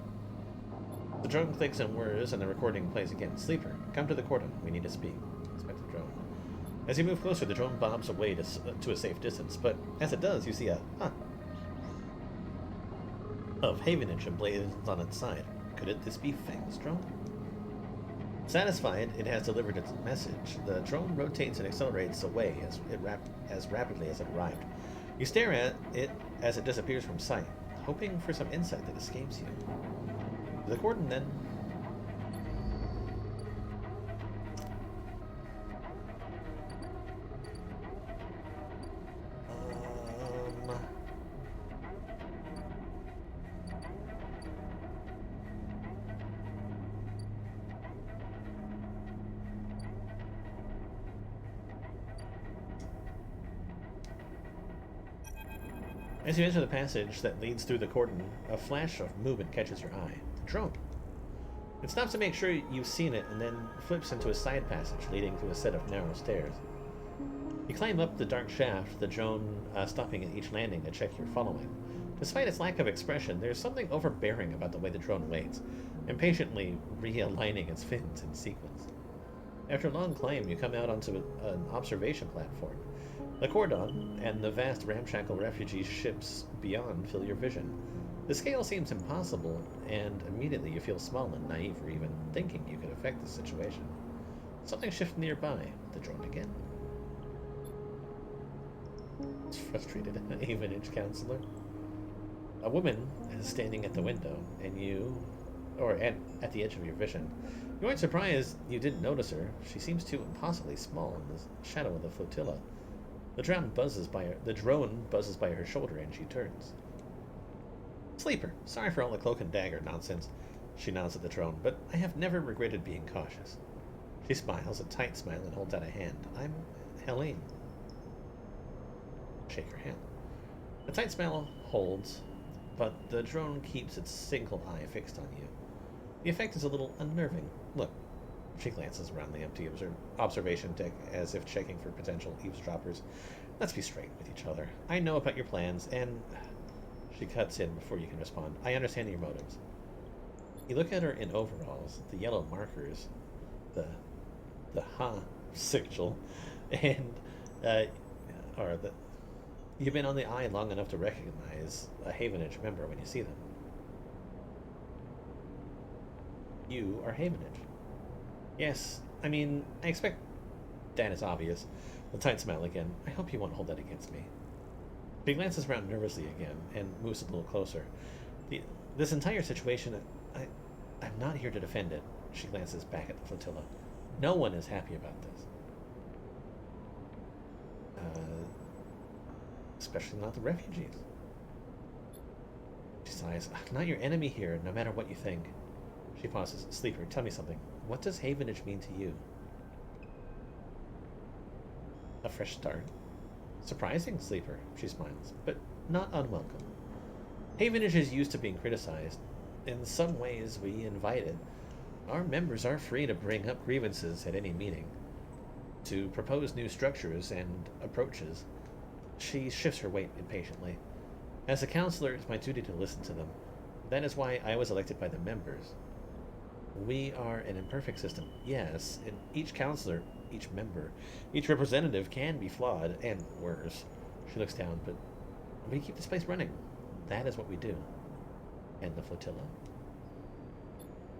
The drone clicks and whirs, and the recording plays again. Sleeper, come to the cordon. We need to speak. Inspect the drone. As you move closer, the drone bobs away to a safe distance, but as it does, you see a of Havenage emblazoned on its side. Could this be Fang's drone? Satisfied it has delivered its message, the drone rotates and accelerates away as rapidly as it arrived. You stare at it as it disappears from sight. hoping for some insight that escapes you. The cordon, then. As you enter the passage that leads through the cordon, a flash of movement catches your eye. A drone. It stops to make sure you've seen it and then flips into a side passage leading to a set of narrow stairs. You climb up the dark shaft, the drone stopping at each landing to check you're following. Despite its lack of expression, there's something overbearing about the way the drone waits, impatiently realigning its fins in sequence. After a long climb, you come out onto an observation platform. The cordon and the vast ramshackle refugee ships beyond fill your vision. The scale seems impossible, and immediately you feel small and naive for even thinking you could affect the situation. Something shifts nearby. The drone again. It's frustrated, Havenage counselor. A woman is standing at the window, and at the edge of your vision. You aren't surprised you didn't notice her. She seems too impossibly small in the shadow of the flotilla. The drone buzzes by her shoulder, and she turns. Sleeper, sorry for all the cloak and dagger nonsense. She nods at the drone, but I have never regretted being cautious. She smiles, a tight smile, and holds out a hand. I'm Helene. Shake her hand. The tight smile holds, but the drone keeps its single eye fixed on you. The effect is a little unnerving. Look. She glances around the empty observation deck as if checking for potential eavesdroppers. Let's be straight with each other. I know about your plans, and... She cuts in before you can respond. I understand your motives. You look at her in overalls, the yellow markers, the sigil, and, you've been on the eye long enough to recognize a Havenage member when you see them. You are Havenage. Yes, I mean, I expect that is obvious. The tight smile again. I hope you won't hold that against me. She glances around nervously again and moves a little closer. This entire situation, I'm not here to defend it. She glances back at the flotilla. No one is happy about this. Especially not the refugees. She sighs. I'm not your enemy here, no matter what you think. She pauses. Sleeper, tell me something. What does Havenage mean to you? A fresh start. Surprising, Sleeper, she smiles, but not unwelcome. Havenage is used to being criticized. In some ways, we invite it. Our members are free to bring up grievances at any meeting, to propose new structures and approaches. She shifts her weight impatiently. As a counselor, it's my duty to listen to them. That is why I was elected by the members. We are an imperfect system, yes, and each counselor, each member, each representative can be flawed, and worse. She looks down, but we keep this place running. That is what we do. And the flotilla?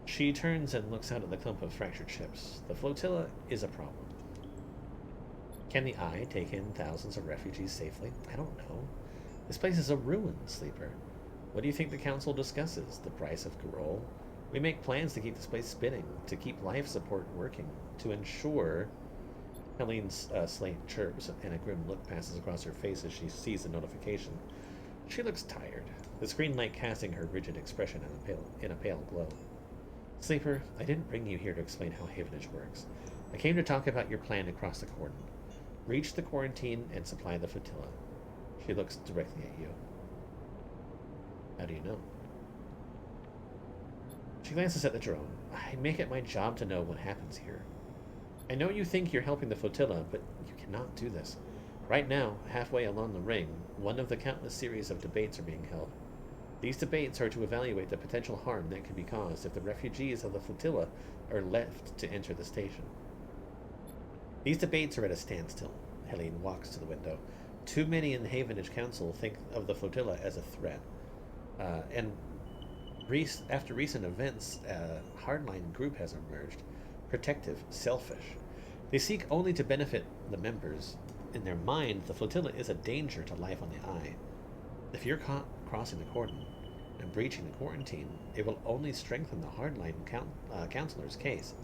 She turns and looks out at the clump of fractured ships. The flotilla is a problem. Can the Eye take in thousands of refugees safely? I don't know. This place is a ruin, Sleeper. What do you think the council discusses? The price of Garol? We make plans to keep this place spinning, to keep life support working, to ensure... Helene's slate chirps, and a grim look passes across her face as she sees the notification. She looks tired, the screen light casting her rigid expression in a pale glow. Sleeper, I didn't bring you here to explain how Havenage works. I came to talk about your plan to cross the cordon. Reach the quarantine and supply the flotilla. She looks directly at you. How do you know? She glances at the drone. I make it my job to know what happens here. I know you think you're helping the flotilla, but you cannot do this. Right now, halfway along the ring, one of the countless series of debates are being held. These debates are to evaluate the potential harm that could be caused if the refugees of the flotilla are left to enter the station. These debates are at a standstill. Helene walks to the window. Too many in the Havenage Council think of the flotilla as a threat. After recent events, a hardline group has emerged. Protective, selfish. They seek only to benefit the members. In their mind, the flotilla is a danger to life on the Eye. If you're caught crossing the cordon, And breaching the quarantine, it will only strengthen the hardline counselor's case.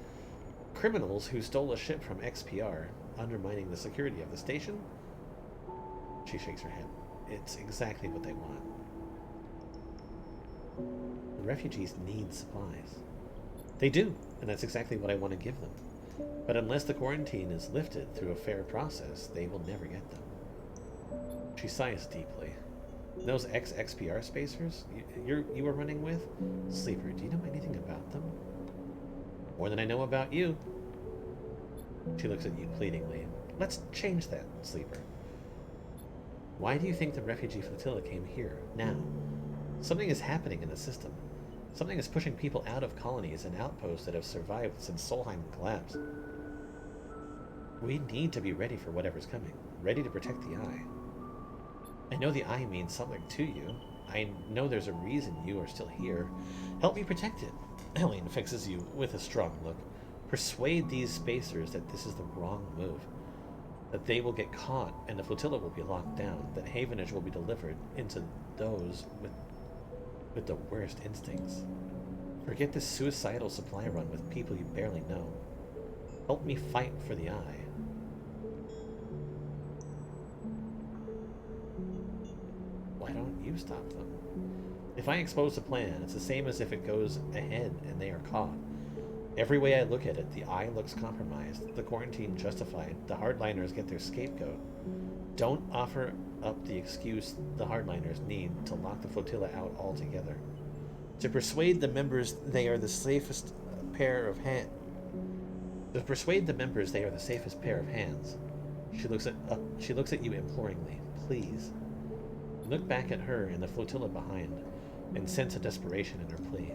Criminals who stole a ship from XPR, undermining the security of the station? She shakes her head. It's exactly what they want. The refugees need supplies. They do, and that's exactly what I want to give them. But unless the quarantine is lifted through a fair process, they will never get them. She sighs deeply. Those ex-XPR spacers you were running with? Sleeper, do you know anything about them? More than I know about you. She looks at you pleadingly. Let's change that, Sleeper. Why do you think the refugee flotilla came here, now? Something is happening in the system. Something is pushing people out of colonies and outposts that have survived since Solheim collapsed. We need to be ready for whatever's coming, ready to protect the Eye. I know the Eye means something to you. I know there's a reason you are still here. Help me protect it. Helene fixes you with a strong look. Persuade these spacers that this is the wrong move. That they will get caught and the flotilla will be locked down. That Havenage will be delivered into those with the worst instincts. Forget this suicidal supply run with people you barely know. Help me fight for the Eye. Why don't you stop them? If I expose the plan, it's the same as if it goes ahead and they are caught. Every way I look at it, the Eye looks compromised, the quarantine justified, the hardliners get their scapegoat. Don't offer up the excuse the hardliners need to lock the flotilla out altogether. To persuade the members they are the safest pair of hands. To persuade the members they are the safest pair of hands. She looks at you imploringly. Please. Look back at her and the flotilla behind, and sense a desperation in her plea.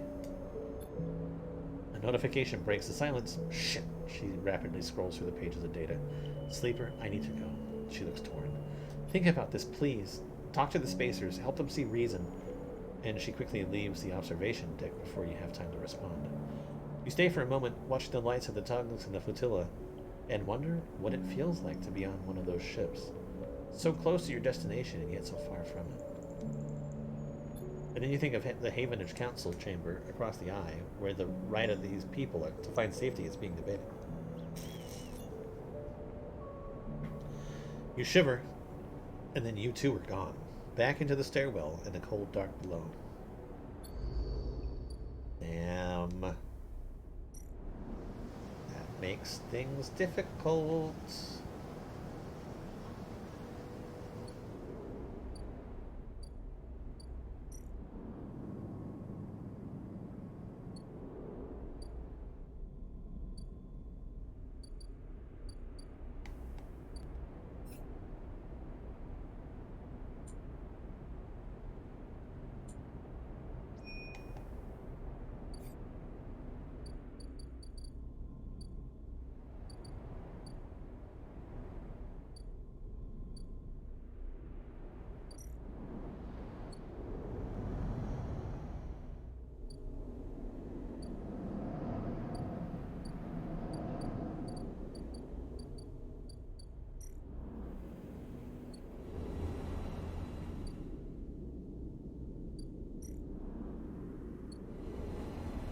A notification breaks the silence. Shit. She rapidly scrolls through the pages of data. Sleeper, I need to go. She looks torn. Think about this, please. Talk to the spacers. Help them see reason. And she quickly leaves the observation deck before you have time to respond. You stay for a moment, watch the lights of the tugs and the flotilla, and wonder what it feels like to be on one of those ships. So close to your destination and yet so far from it. And then you think of the Havenage Council chamber across the Eye, where the right of these people to find safety is being debated. You shiver, and then you too are gone, back into the stairwell and the cold dark below. Damn. That makes things difficult.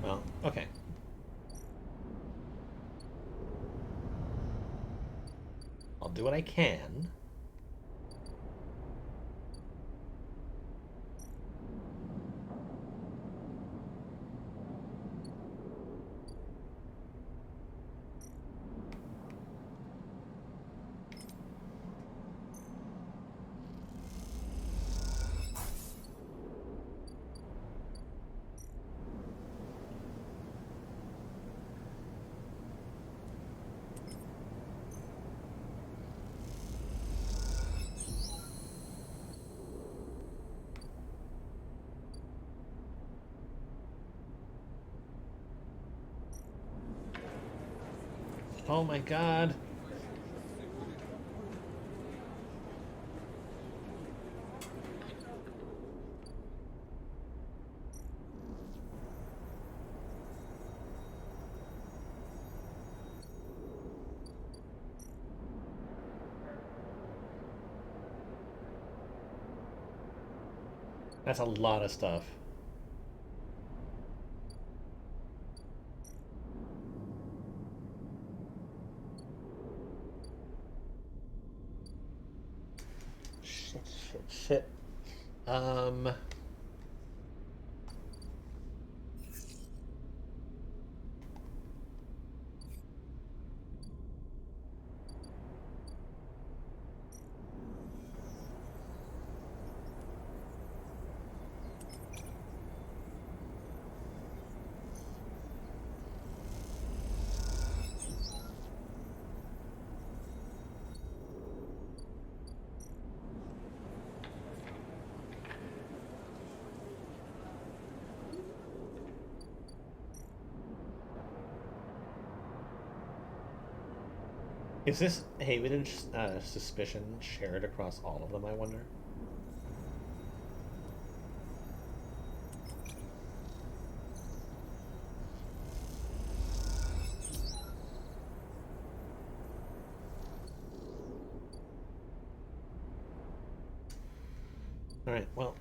Well, okay. I'll do what I can. Oh my god. That's a lot of stuff. Shit. Um... Is this Havenage suspicion shared across all of them, I wonder? Alright, well...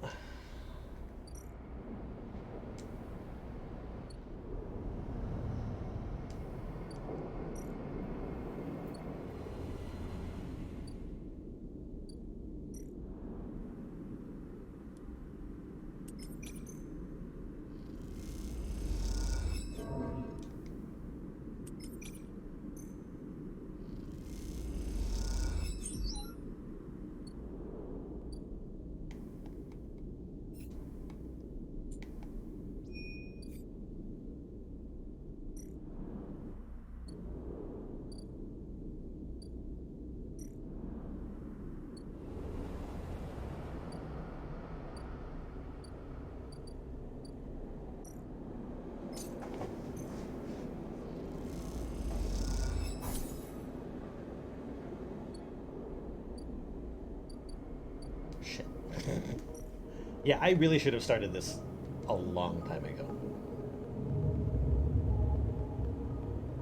Shit. Yeah, I really should have started this a long time ago.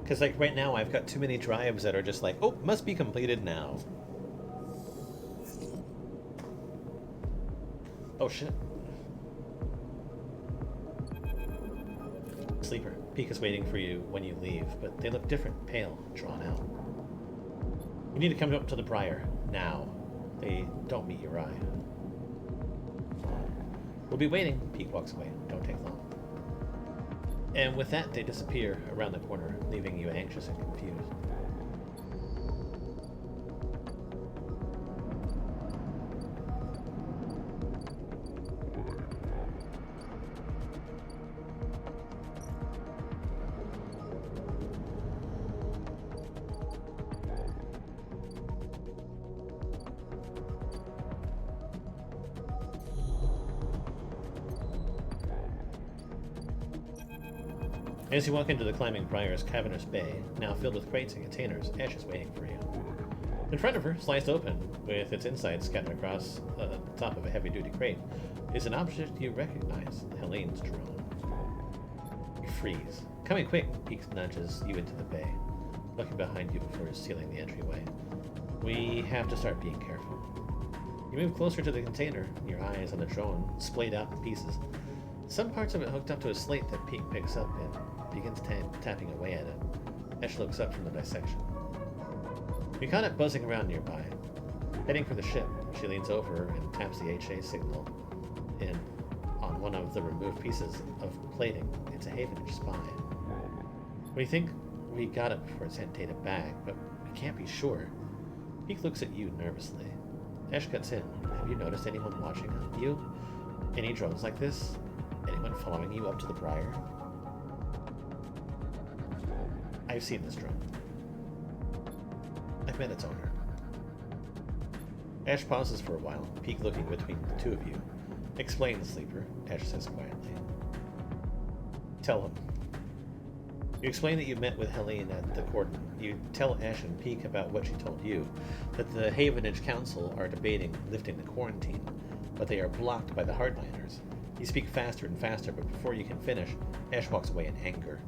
Because, like, right now I've got too many drives that are just like, oh, must be completed now. Oh, shit. Sleeper, Peak is waiting for you when you leave, but they look different, pale, drawn out. You need to come up to the Briar, now. They don't meet your eye. We'll be waiting. Peak walks away. Don't take long. And with that, they disappear around the corner, leaving you anxious and confused. As you walk into the Climbing Briar's cavernous bay, now filled with crates and containers, Ash is waiting for you. In front of her, sliced open, with its insides scattered across the top of a heavy-duty crate, is an object you recognize, Helene's drone. You freeze. Coming quick, Peak nudges you into the bay, looking behind you before sealing the entryway. We have to start being careful. You move closer to the container, your eyes on the drone splayed out in pieces. Some parts of it hooked up to a slate that Peak picks up and begins tapping away at it. Ash looks up from the dissection. You caught it buzzing around nearby. Heading for the ship, she leans over and taps the HA signal in on one of the removed pieces of plating. It's a Havenage spy. We think we got it before it sent data back, but we can't be sure. Peak looks at you nervously. Ash cuts in. Have you noticed anyone watching you? Any drones like this? Anyone following you up to the Briar? I've seen this drone. I've met its owner. Ash pauses for a while, Peak looking between the two of you. Explain, Sleeper, Ash says quietly. Tell him. You explain that you met with Helene at the Cordon. You tell Ash and Peak about what she told you, that the Havenage Council are debating lifting the quarantine, but they are blocked by the hardliners. You speak faster and faster, but before you can finish, Ash walks away in anger,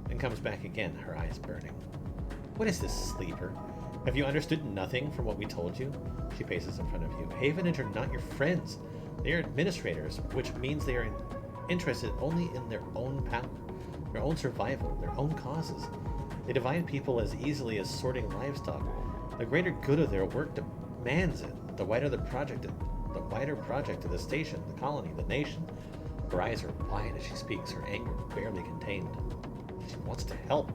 and comes back again, her eyes burning. What is this, Sleeper? Have you understood nothing from what we told you? She paces in front of you. Havenage are not your friends. They are administrators, which means they are interested only in their own power, their own survival, their own causes. They divide people as easily as sorting livestock. The greater good of their work demands it. The wider the project, The wider project of the station, the colony, the nation. Her eyes are wide as she speaks, her anger barely contained. She wants to help.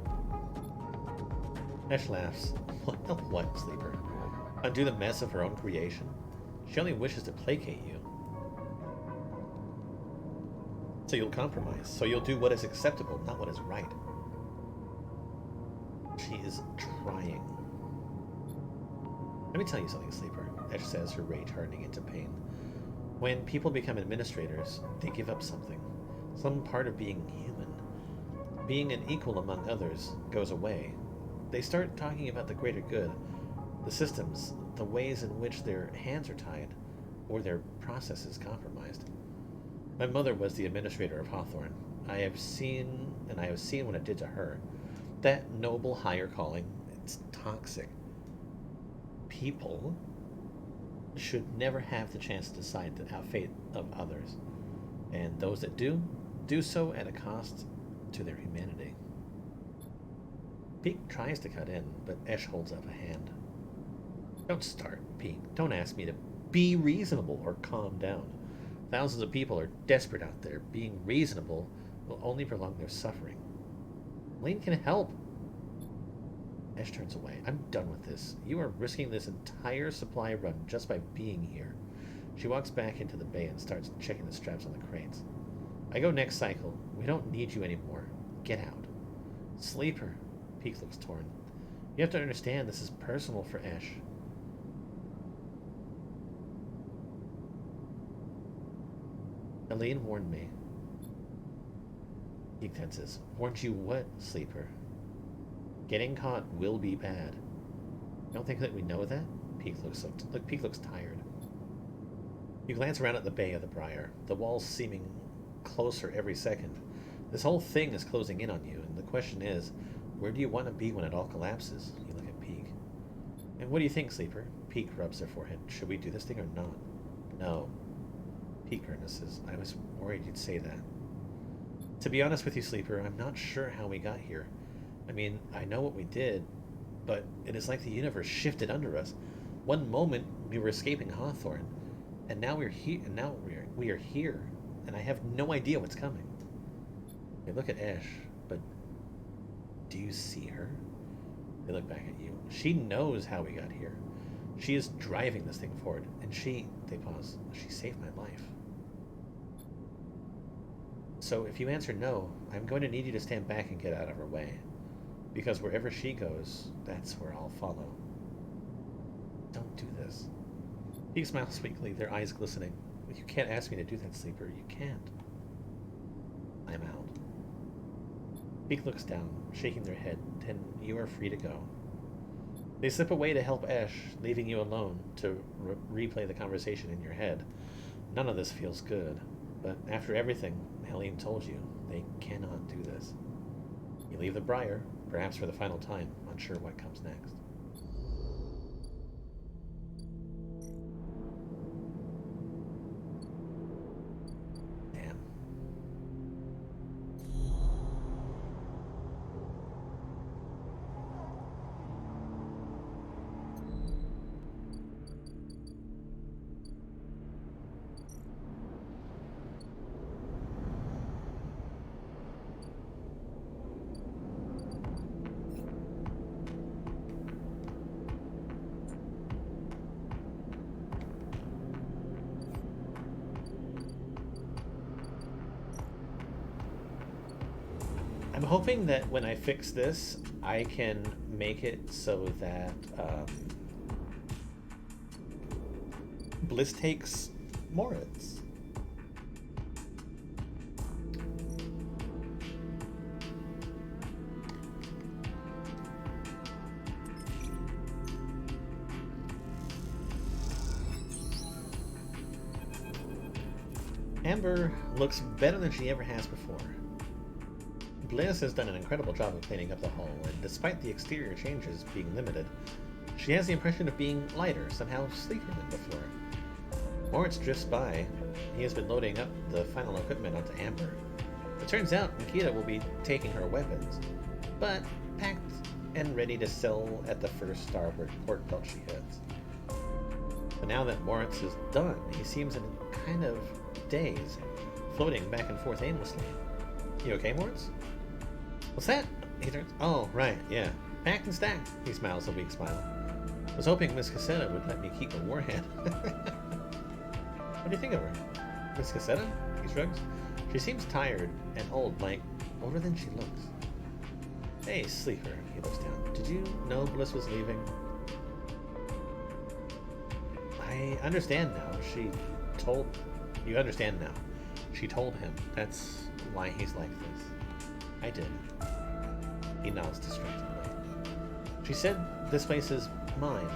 Ash laughs. What, Sleeper? Undo the mess of her own creation? She only wishes to placate you. So you'll compromise. So you'll do what is acceptable, not what is right. She is trying. Let me tell you something, Sleeper, Ash says, her rage hardening into pain. When people become administrators, they give up something. Some part of being human. Being an equal among others goes away. They start talking about the greater good, the systems, the ways in which their hands are tied, or their processes compromised. My mother was the administrator of Hawthorne. I have seen what it did to her. That noble higher calling, it's toxic. People should never have the chance to decide the fate of others. And those that do so at a cost to their humanity. Peek tries to cut in, but Ash holds up a hand. Don't start, Peek. Don't ask me to be reasonable or calm down. Thousands of people are desperate out there. Being reasonable will only prolong their suffering. Lane can help. Ash turns away. I'm done with this. You are risking this entire supply run just by being here. She walks back into the bay and starts checking the straps on the crates. I go next cycle. We don't need you anymore. Get out. Sleeper. Peek looks torn. You have to understand this is personal for Ash. Elaine warned me. Peek tenses. Warned you what, Sleeper? Getting caught will be bad. You don't think that we know that? Peek looks tired. You glance around at the bay of the Briar, the walls seeming closer every second. This whole thing is closing in on you, and the question is, where do you want to be when it all collapses? You look at Peek. And what do you think, Sleeper? Peek rubs their forehead. Should we do this thing or not? No. Peek grimaces. I was worried you'd say that. To be honest with you, Sleeper, I'm not sure how we got here. I mean, I know what we did, but it is like the universe shifted under us. One moment we were escaping Hawthorne, and now we're here. And now we are here, and I have no idea what's coming. They look at Ash, but do you see her? They look back at you. She knows how we got here. She is driving this thing forward, and they pause. She saved my life. So if you answer no, I'm going to need you to stand back and get out of her way. Because wherever she goes, that's where I'll follow. Don't do this. He smiles weakly, their eyes glistening. You can't ask me to do that, Sleeper. You can't. I'm out. Peek looks down, shaking their head. Then you are free to go. They slip away to help Ash, leaving you alone to replay the conversation in your head. None of this feels good, but after everything Helene told you, they cannot do this. You leave the Briar, perhaps for the final time, unsure what comes next. Damn. I'm hoping that when I fix this, I can make it so that Bliss takes Moritz. Amber looks better than she ever has before. Bliss has done an incredible job of cleaning up the hull, and despite the exterior changes being limited, she has the impression of being lighter, somehow sleeker than before. Moritz drifts by. He has been loading up the final equipment onto Amber. It turns out Nikita will be taking her weapons, but packed and ready to sell at the first starboard port belt she hits. But now that Moritz is done, he seems in a kind of daze, floating back and forth aimlessly. You okay, Moritz? What's that? He turns. Oh, right, yeah. Packed and stacked. He smiles a weak smile. I was hoping Miss Cassetta would let me keep a warhead. What do you think of her? Miss Cassetta? He shrugs. She seems tired and old, like older than she looks. Hey, sleeper. He looks down. Did you know Bliss was leaving? I understand now. You understand now. She told him. That's why he's like this. I did. He nods distractedly. She said this place is mine.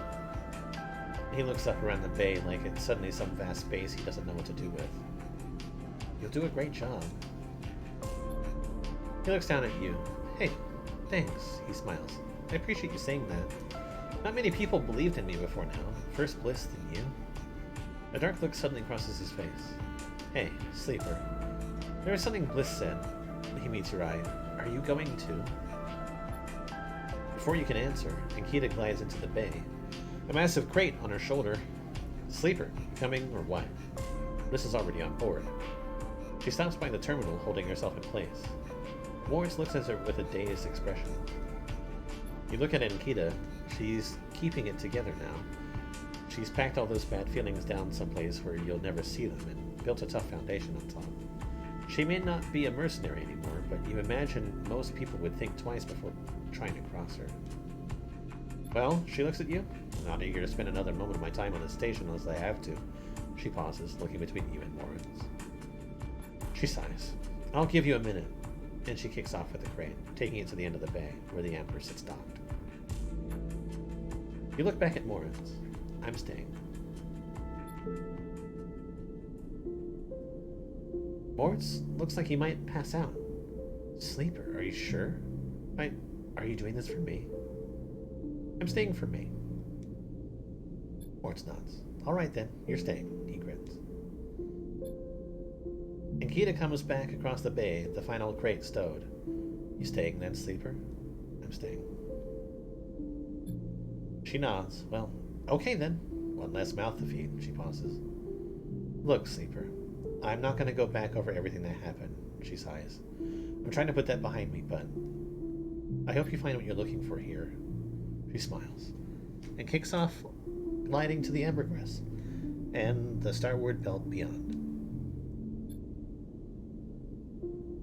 He looks up around the bay like it's suddenly some vast space he doesn't know what to do with. You'll do a great job. He looks down at you. Hey, thanks, he smiles. I appreciate you saying that. Not many people believed in me before now. First Bliss, then you. A dark look suddenly crosses his face. Hey, sleeper. There was something Bliss said. He meets your eye. Are you going to? Before you can answer, Ankita glides into the bay. A massive crate on her shoulder. Sleeper, coming or what? Bliss is already on board. She stops by the terminal, holding herself in place. Moritz looks at her with a dazed expression. You look at Ankita. She's keeping it together now. She's packed all those bad feelings down someplace where you'll never see them and built a tough foundation on top. She may not be a mercenary anymore, but you imagine most people would think twice before trying to cross her. Well, she looks at you. I'm not eager to spend another moment of my time on the station unless I have to. She pauses, looking between you and Moritz. She sighs. I'll give you a minute. And she kicks off with the crate, taking it to the end of the bay, where the Emperor sits docked. You look back at Moritz. I'm staying. Moritz looks like he might pass out. Sleeper, are you sure? Are you doing this for me? I'm staying for me. Moritz nods. All right then, you're staying, he grins. Ankita comes back across the bay, the final crate stowed. You staying then, sleeper? I'm staying. She nods. Well, okay then. One less mouth to feed. She pauses. Look, sleeper. I'm not going to go back over everything that happened. She sighs. I'm trying to put that behind me, but I hope you find what you're looking for here. She smiles and kicks off, gliding to the ambergris and the starward belt beyond.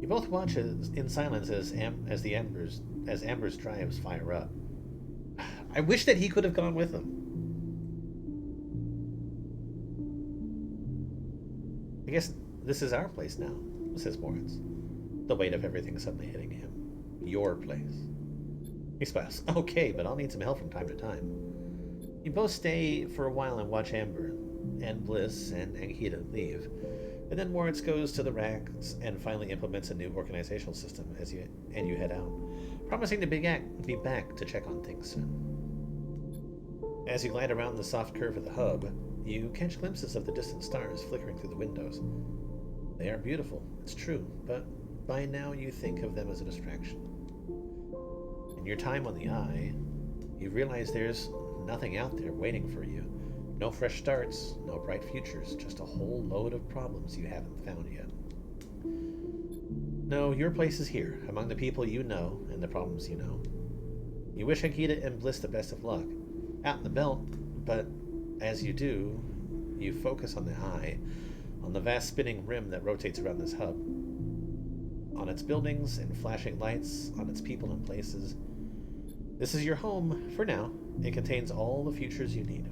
You both watch in silence as Amber's drives fire up. I wish that he could have gone with them. I guess this is our place now, says Moritz, the weight of everything suddenly hitting him. Your place. He smiles. Okay, but I'll need some help from time to time. You both stay for a while and watch Amber and Bliss and Ankita leave. And then Moritz goes to the racks and finally implements a new organizational system as you head out, promising to be back to check on things soon. As you glide around the soft curve of the hub, you catch glimpses of the distant stars flickering through the windows. They are beautiful, it's true, but by now you think of them as a distraction. In your time on the Eye, you realize there's nothing out there waiting for you. No fresh starts, no bright futures, just a whole load of problems you haven't found yet. No, your place is here, among the people you know and the problems you know. You wish Ankita and Bliss the best of luck, out in the belt, but as you do, you focus on the Eye, on the vast spinning rim that rotates around this hub, on its buildings and flashing lights, on its people and places. This is your home, for now. It contains all the futures you need.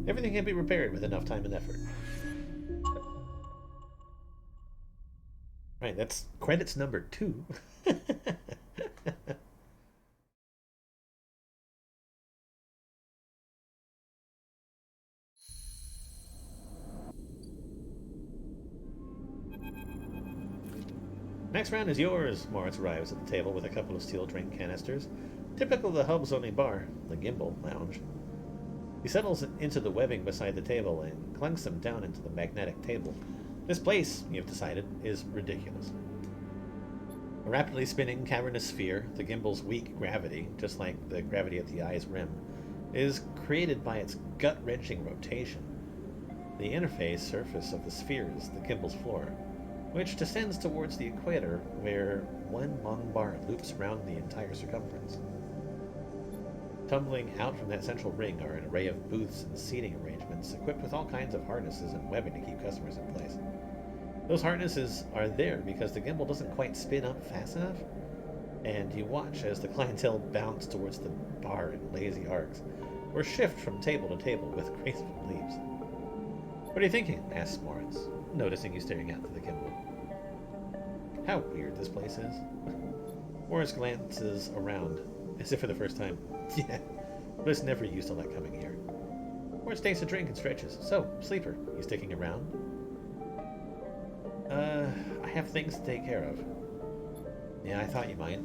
Everything can be repaired with enough time and effort. Right, that's credits number 2. Next round is yours. Moritz arrives at the table with a couple of steel drink canisters, typical of the hub's only bar, the Gimbal Lounge. He settles into the webbing beside the table and clunks them down into the magnetic table, This place, you've decided, is ridiculous. A rapidly spinning cavernous sphere, the gimbal's weak gravity, just like the gravity at the eye's rim, is created by its gut-wrenching rotation. The interface surface of the sphere is the gimbal's floor, which descends towards the equator, where one long bar loops around the entire circumference. Tumbling out from that central ring are an array of booths and seating arrangements equipped with all kinds of harnesses and webbing to keep customers in place. Those harnesses are there because the gimbal doesn't quite spin up fast enough, and you watch as the clientele bounce towards the bar in lazy arcs, or shift from table to table with graceful leaps. "What are you thinking?" asks Moritz, noticing you staring out to the gimbal. "How weird this place is." Moritz glances around, as if for the first time. "Yeah, Bliss never used to like coming here." Moritz takes a drink and stretches. "So, Sleeper, you sticking around?" I have things to take care of." "Yeah, I thought you might."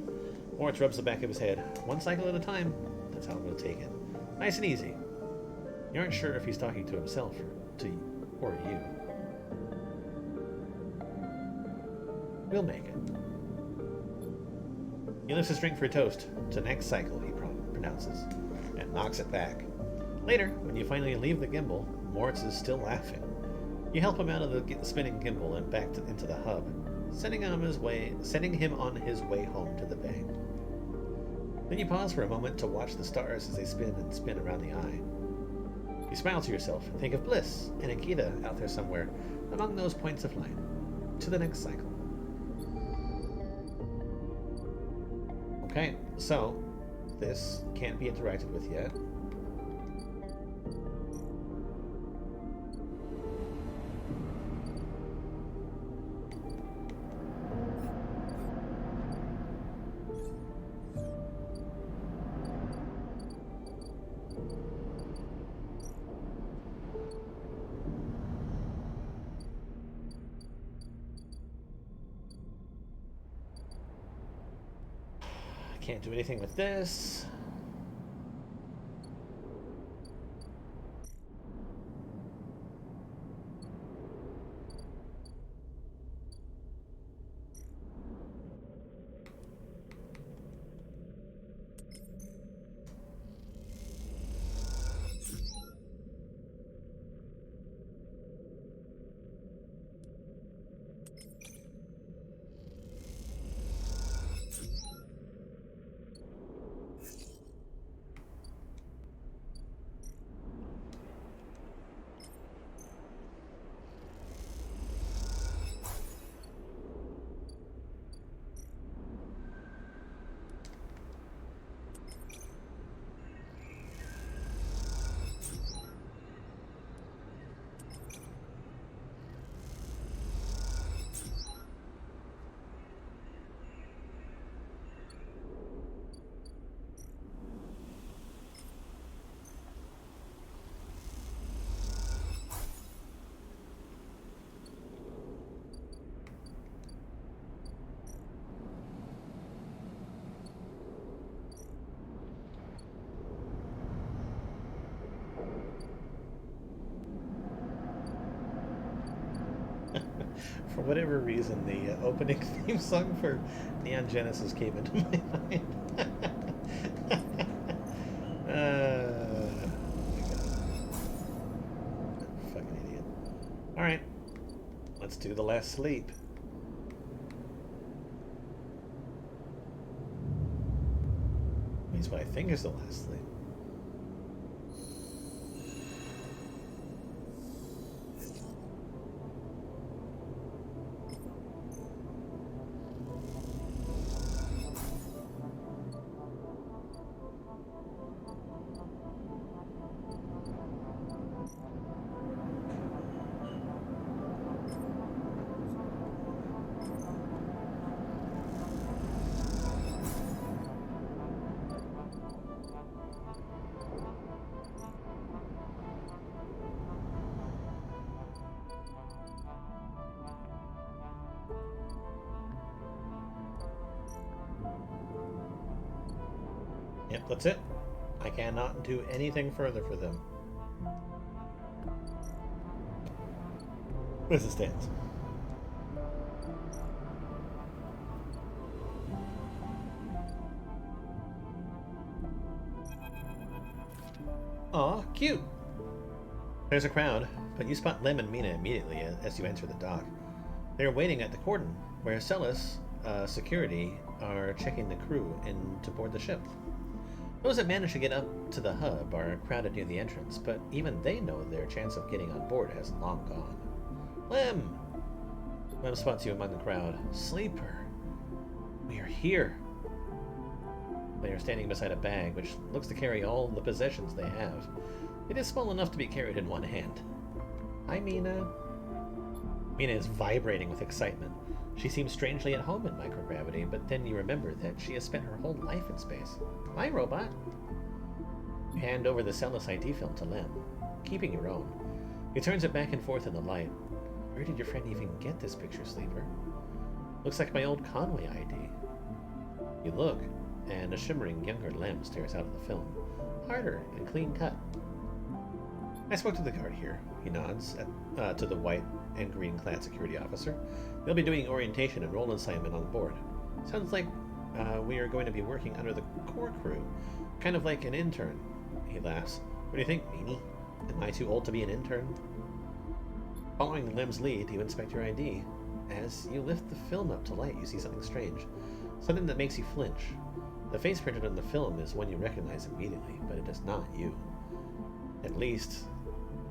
Moritz rubs the back of his head. "One cycle at a time. That's how I'm going to take it. Nice and easy." You aren't sure if he's talking to himself or you. "We'll make it." He lifts his drink for a toast. "To next cycle," he pronounces, and knocks it back. Later, when you finally leave the gimbal, Moritz is still laughing. You help him out of the spinning gimbal and back into the hub, sending him on his way home to the bay. Then you pause for a moment to watch the stars as they spin and spin around the eye. You smile to yourself and think of Bliss and Akita out there somewhere among those points of light. To the next cycle. Okay, so this can't be interacted with yet. Can't do anything with this. For whatever reason, the opening theme song for Neon Genesis came into my mind. Oh my god. Fucking idiot. Alright. Let's do the last sleep. Means what I think is the last sleep. Yep, that's it. I cannot do anything further for them. As it stands. Aw, cute! There's a crowd, but you spot Lem and Mina immediately as you enter the dock. They're waiting at the cordon, where Celis security are checking the crew in to board the ship. Those that manage to get up to the hub are crowded near the entrance, but even they know their chance of getting on board has long gone. Lem! Lem spots you among the crowd. Sleeper! We are here! They are standing beside a bag which looks to carry all the possessions they have. It is small enough to be carried in one hand. Hi, Mina. Mina is vibrating with excitement. She seems strangely at home in microgravity, but then you remember that she has spent her whole life in space. Hi, robot. You hand over the Celis ID film to Lem, keeping your own. He turns it back and forth in the light. Where did your friend even get this picture, Sleeper? Looks like my old Conway ID. You look, and a shimmering younger Lem stares out of the film. Harder and clean cut. I spoke to the guard here. He nods to the white and green clad security officer. They'll be doing orientation and role assignment on board. Sounds like we are going to be working under the core crew, kind of like an intern. He laughs. What do you think, Meanie? Am I too old to be an intern? Following Lem's lead, you inspect your ID. As you lift the film up to light, you see something strange. Something that makes you flinch. The face printed on the film is one you recognize immediately, but it is not you. At least,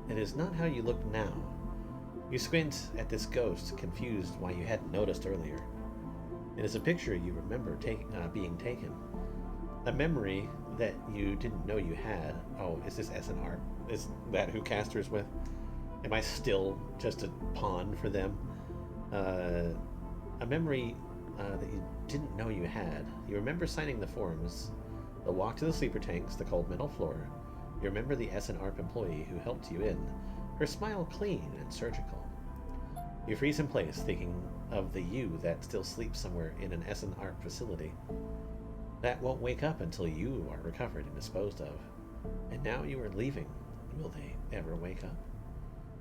it is not how you look now. You squint at this ghost, confused why you hadn't noticed earlier. It is a picture you remember being taken. A memory that you didn't know you had. Oh, is this SNR? Is that who Castor's with? Am I still just a pawn for them? A memory that you didn't know you had. You remember signing the forms, the walk to the sleeper tanks, the cold metal floor. You remember the SNARP employee who helped you in, her smile clean and surgical. You freeze in place, thinking of the you that still sleeps somewhere in an SNARP facility. That won't wake up until you are recovered and disposed of. And now you are leaving. Will they ever wake up?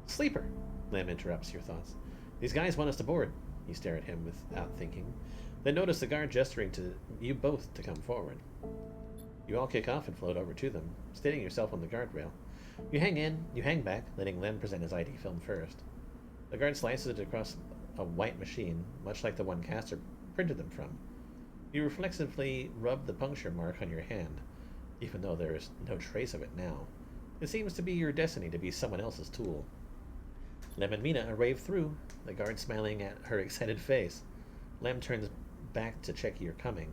Sleeper! Lem interrupts your thoughts. These guys want us to board. You stare at him without thinking, then notice the guard gesturing to you both to come forward. You all kick off and float over to them, steadying yourself on the guardrail. You hang back, letting Lem present his ID film first. The guard slices it across a white machine, much like the one Castor printed them from. You reflexively rub the puncture mark on your hand, even though there is no trace of it now. It seems to be your destiny to be someone else's tool. Lem and Mina rave through, the guard smiling at her excited face. Lem turns back to check you're coming.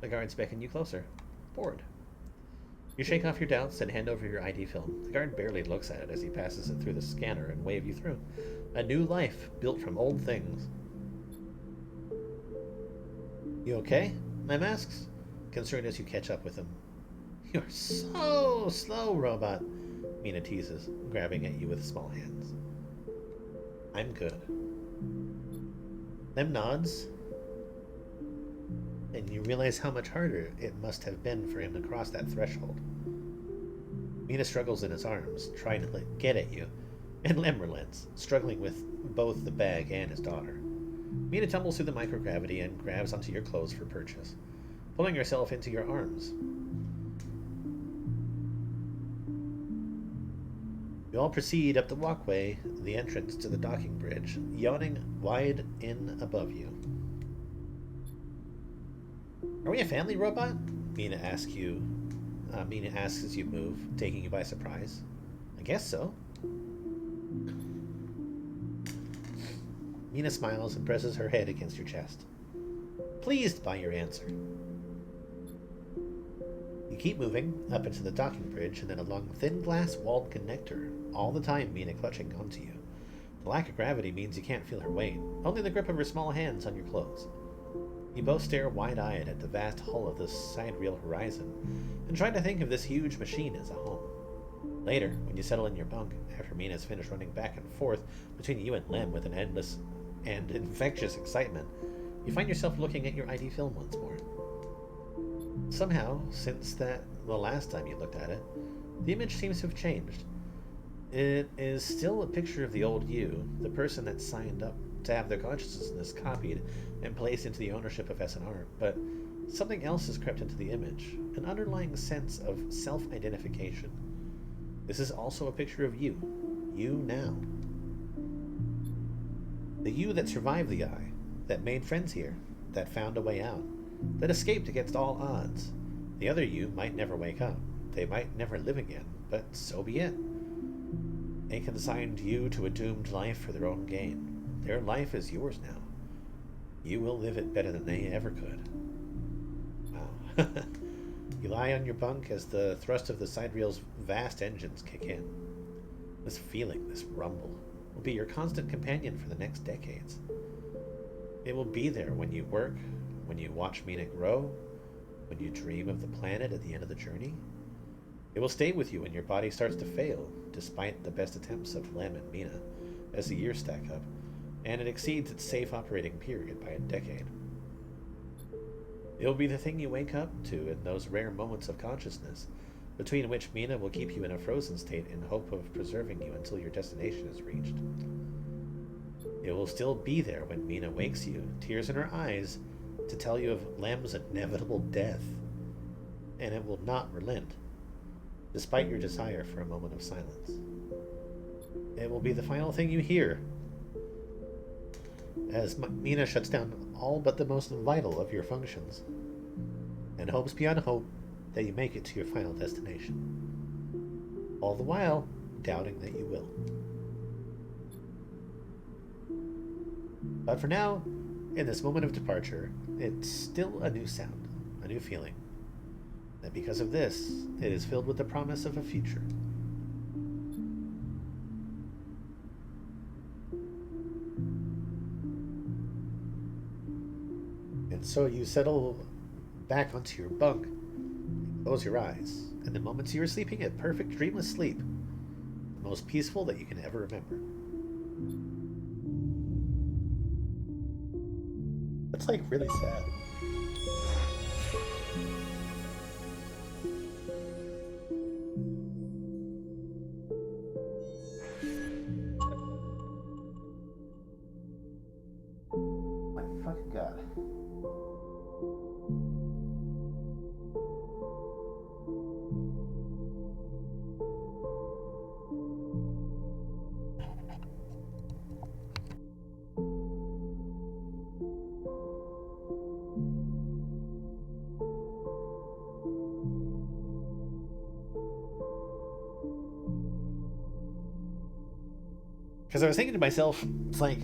The guards beckon you closer. Board. You shake off your doubts and hand over your ID film. The guard barely looks at it as he passes it through the scanner and waves you through. A new life, built from old things. You okay? Lem asks, concerned as you catch up with him. You're so slow, robot, Mina teases, grabbing at you with small hands. I'm good. Lem nods, and you realize how much harder it must have been for him to cross that threshold. Mina struggles in his arms, trying to get at you, and Lem relents, struggling with both the bag and his daughter. Mina tumbles through the microgravity and grabs onto your clothes for purchase, pulling herself into your arms. You all proceed up the walkway, the entrance to the docking bridge, yawning wide in above you. Are we a family, robot? Mina asks as you move, taking you by surprise. I guess so. Mina smiles and presses her head against your chest, pleased by your answer. You keep moving, up into the docking bridge and then along a thin glass-walled connector, all the time Mina clutching onto you. The lack of gravity means you can't feel her weight, only the grip of her small hands on your clothes. You both stare wide-eyed at the vast hull of the sidereal horizon, and try to think of this huge machine as a home. Later, when you settle in your bunk, after Mina's finished running back and forth between you and Lem with an endless and infectious excitement, you find yourself looking at your ID film once more. Somehow, since the last time you looked at it, the image seems to have changed. It is still a picture of the old you, the person that signed up to have their consciousness copied and placed into the ownership of SNR, but something else has crept into the image, an underlying sense of self-identification. This is also a picture of you. You now. The you that survived the eye, that made friends here, that found a way out, that escaped against all odds. The other you might never wake up. They might never live again, but so be it. They consigned you to a doomed life for their own gain. Their life is yours now. You will live it better than they ever could. Wow. You lie on your bunk as the thrust of the sidereel's vast engines kick in. This feeling, this rumble, will be your constant companion for the next decades. It will be there when you work, when you watch Mina grow, when you dream of the planet at the end of the journey. It will stay with you when your body starts to fail, despite the best attempts of Lem and Mina, as the years stack up, and it exceeds its safe operating period by a decade. It will be the thing you wake up to in those rare moments of consciousness, between which Mina will keep you in a frozen state in hope of preserving you until your destination is reached. It will still be there when Mina wakes you, tears in her eyes, to tell you of Lem's inevitable death, and it will not relent, despite your desire for a moment of silence. It will be the final thing you hear, as Mina shuts down all but the most vital of your functions, and hopes beyond hope that you make it to your final destination, all the while doubting that you will. But for now, in this moment of departure, it's still a new sound, a new feeling, and because of this, it is filled with the promise of a future. And so you settle back onto your bunk, close your eyes, and the moments you are sleeping a perfect dreamless sleep, the most peaceful that you can ever remember. That's like really sad. My fucking god. Because I was thinking to myself, it's like,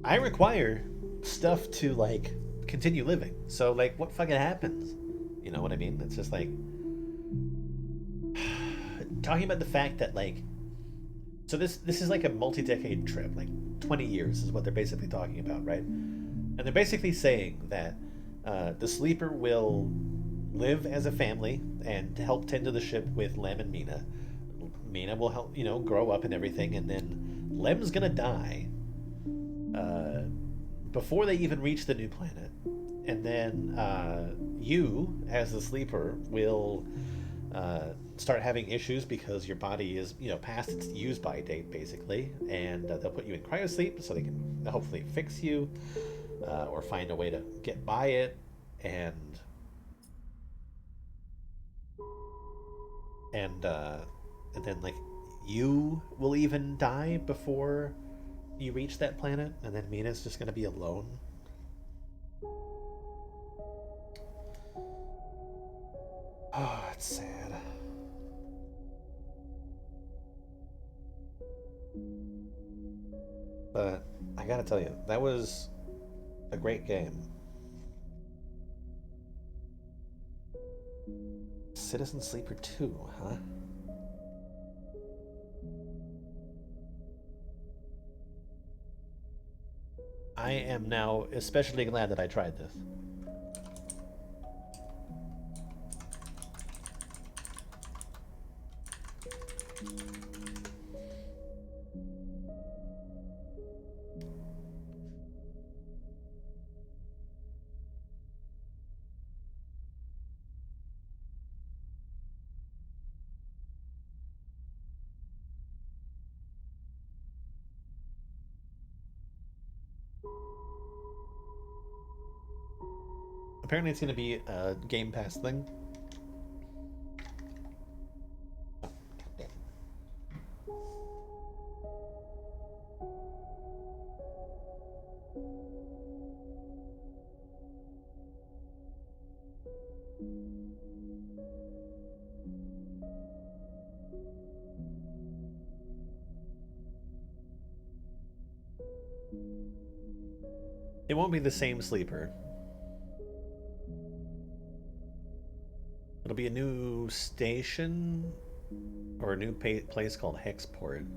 I require stuff to, like, continue living. So, like, what fucking happens? You know what I mean? It's just like, talking about the fact that, like, so this is like a multi-decade trip, like 20 years is what they're basically talking about, right? And they're basically saying that the sleeper will live as a family and help tend to the ship with Lem and Mina. Mina will help, grow up and everything, and then Lem's gonna die before they even reach the new planet. And then you, as the sleeper, will start having issues because your body is, past its use-by date, basically. And they'll put you in cryosleep so they can hopefully fix you or find a way to get by it. And then, like, you will even die before you reach that planet, and then Mina's just gonna be alone. Oh, it's sad. But I gotta tell you, that was a great game. Citizen Sleeper 2, huh? I am now especially glad that I tried this. Apparently it's going to be a Game Pass thing. Oh, It won't be the same sleeper. It'll be a new station or a new place called Hexport.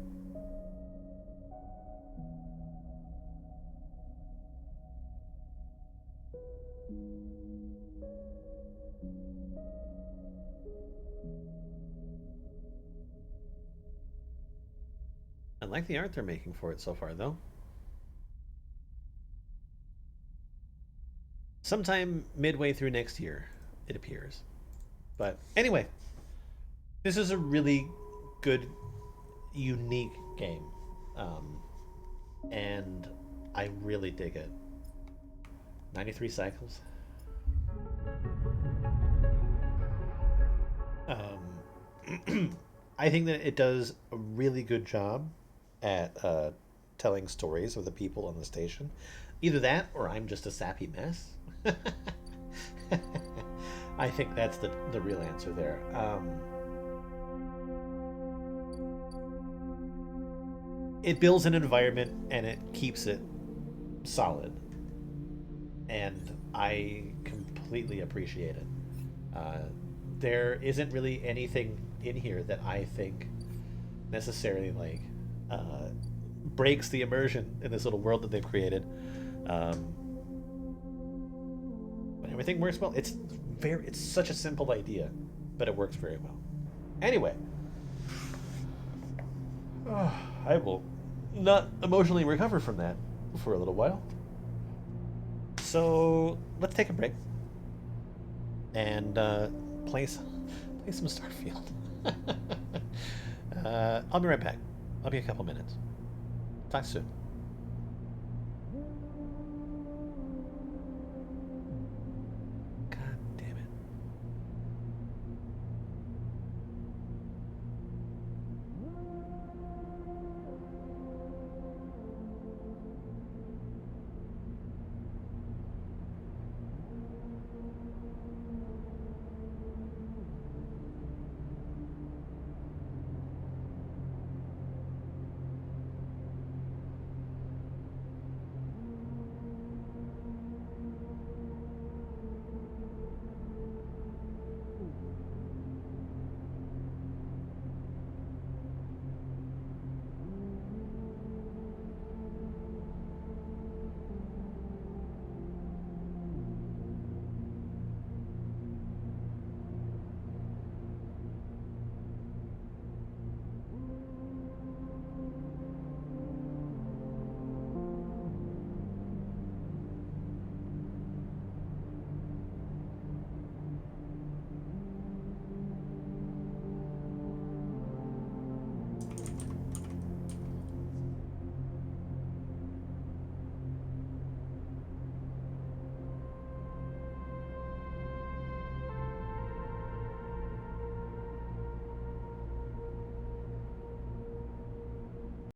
I like the art they're making for it so far, though. Sometime midway through next year, it appears. But anyway, this is a really good, unique game. And I really dig it. 93 cycles. I think that it does a really good job at telling stories of the people on the station. Either that, or I'm just a sappy mess. I think that's the real answer there. It builds an environment and it keeps it solid, and I completely appreciate it. There isn't really anything in here that I think necessarily like breaks the immersion in this little world that they've created. But everything works well. It's such a simple idea, but it works very well. Anyway, I will not emotionally recover from that for a little while. So let's take a break and play some Starfield. I'll be right back. I'll be a couple minutes. Talk soon.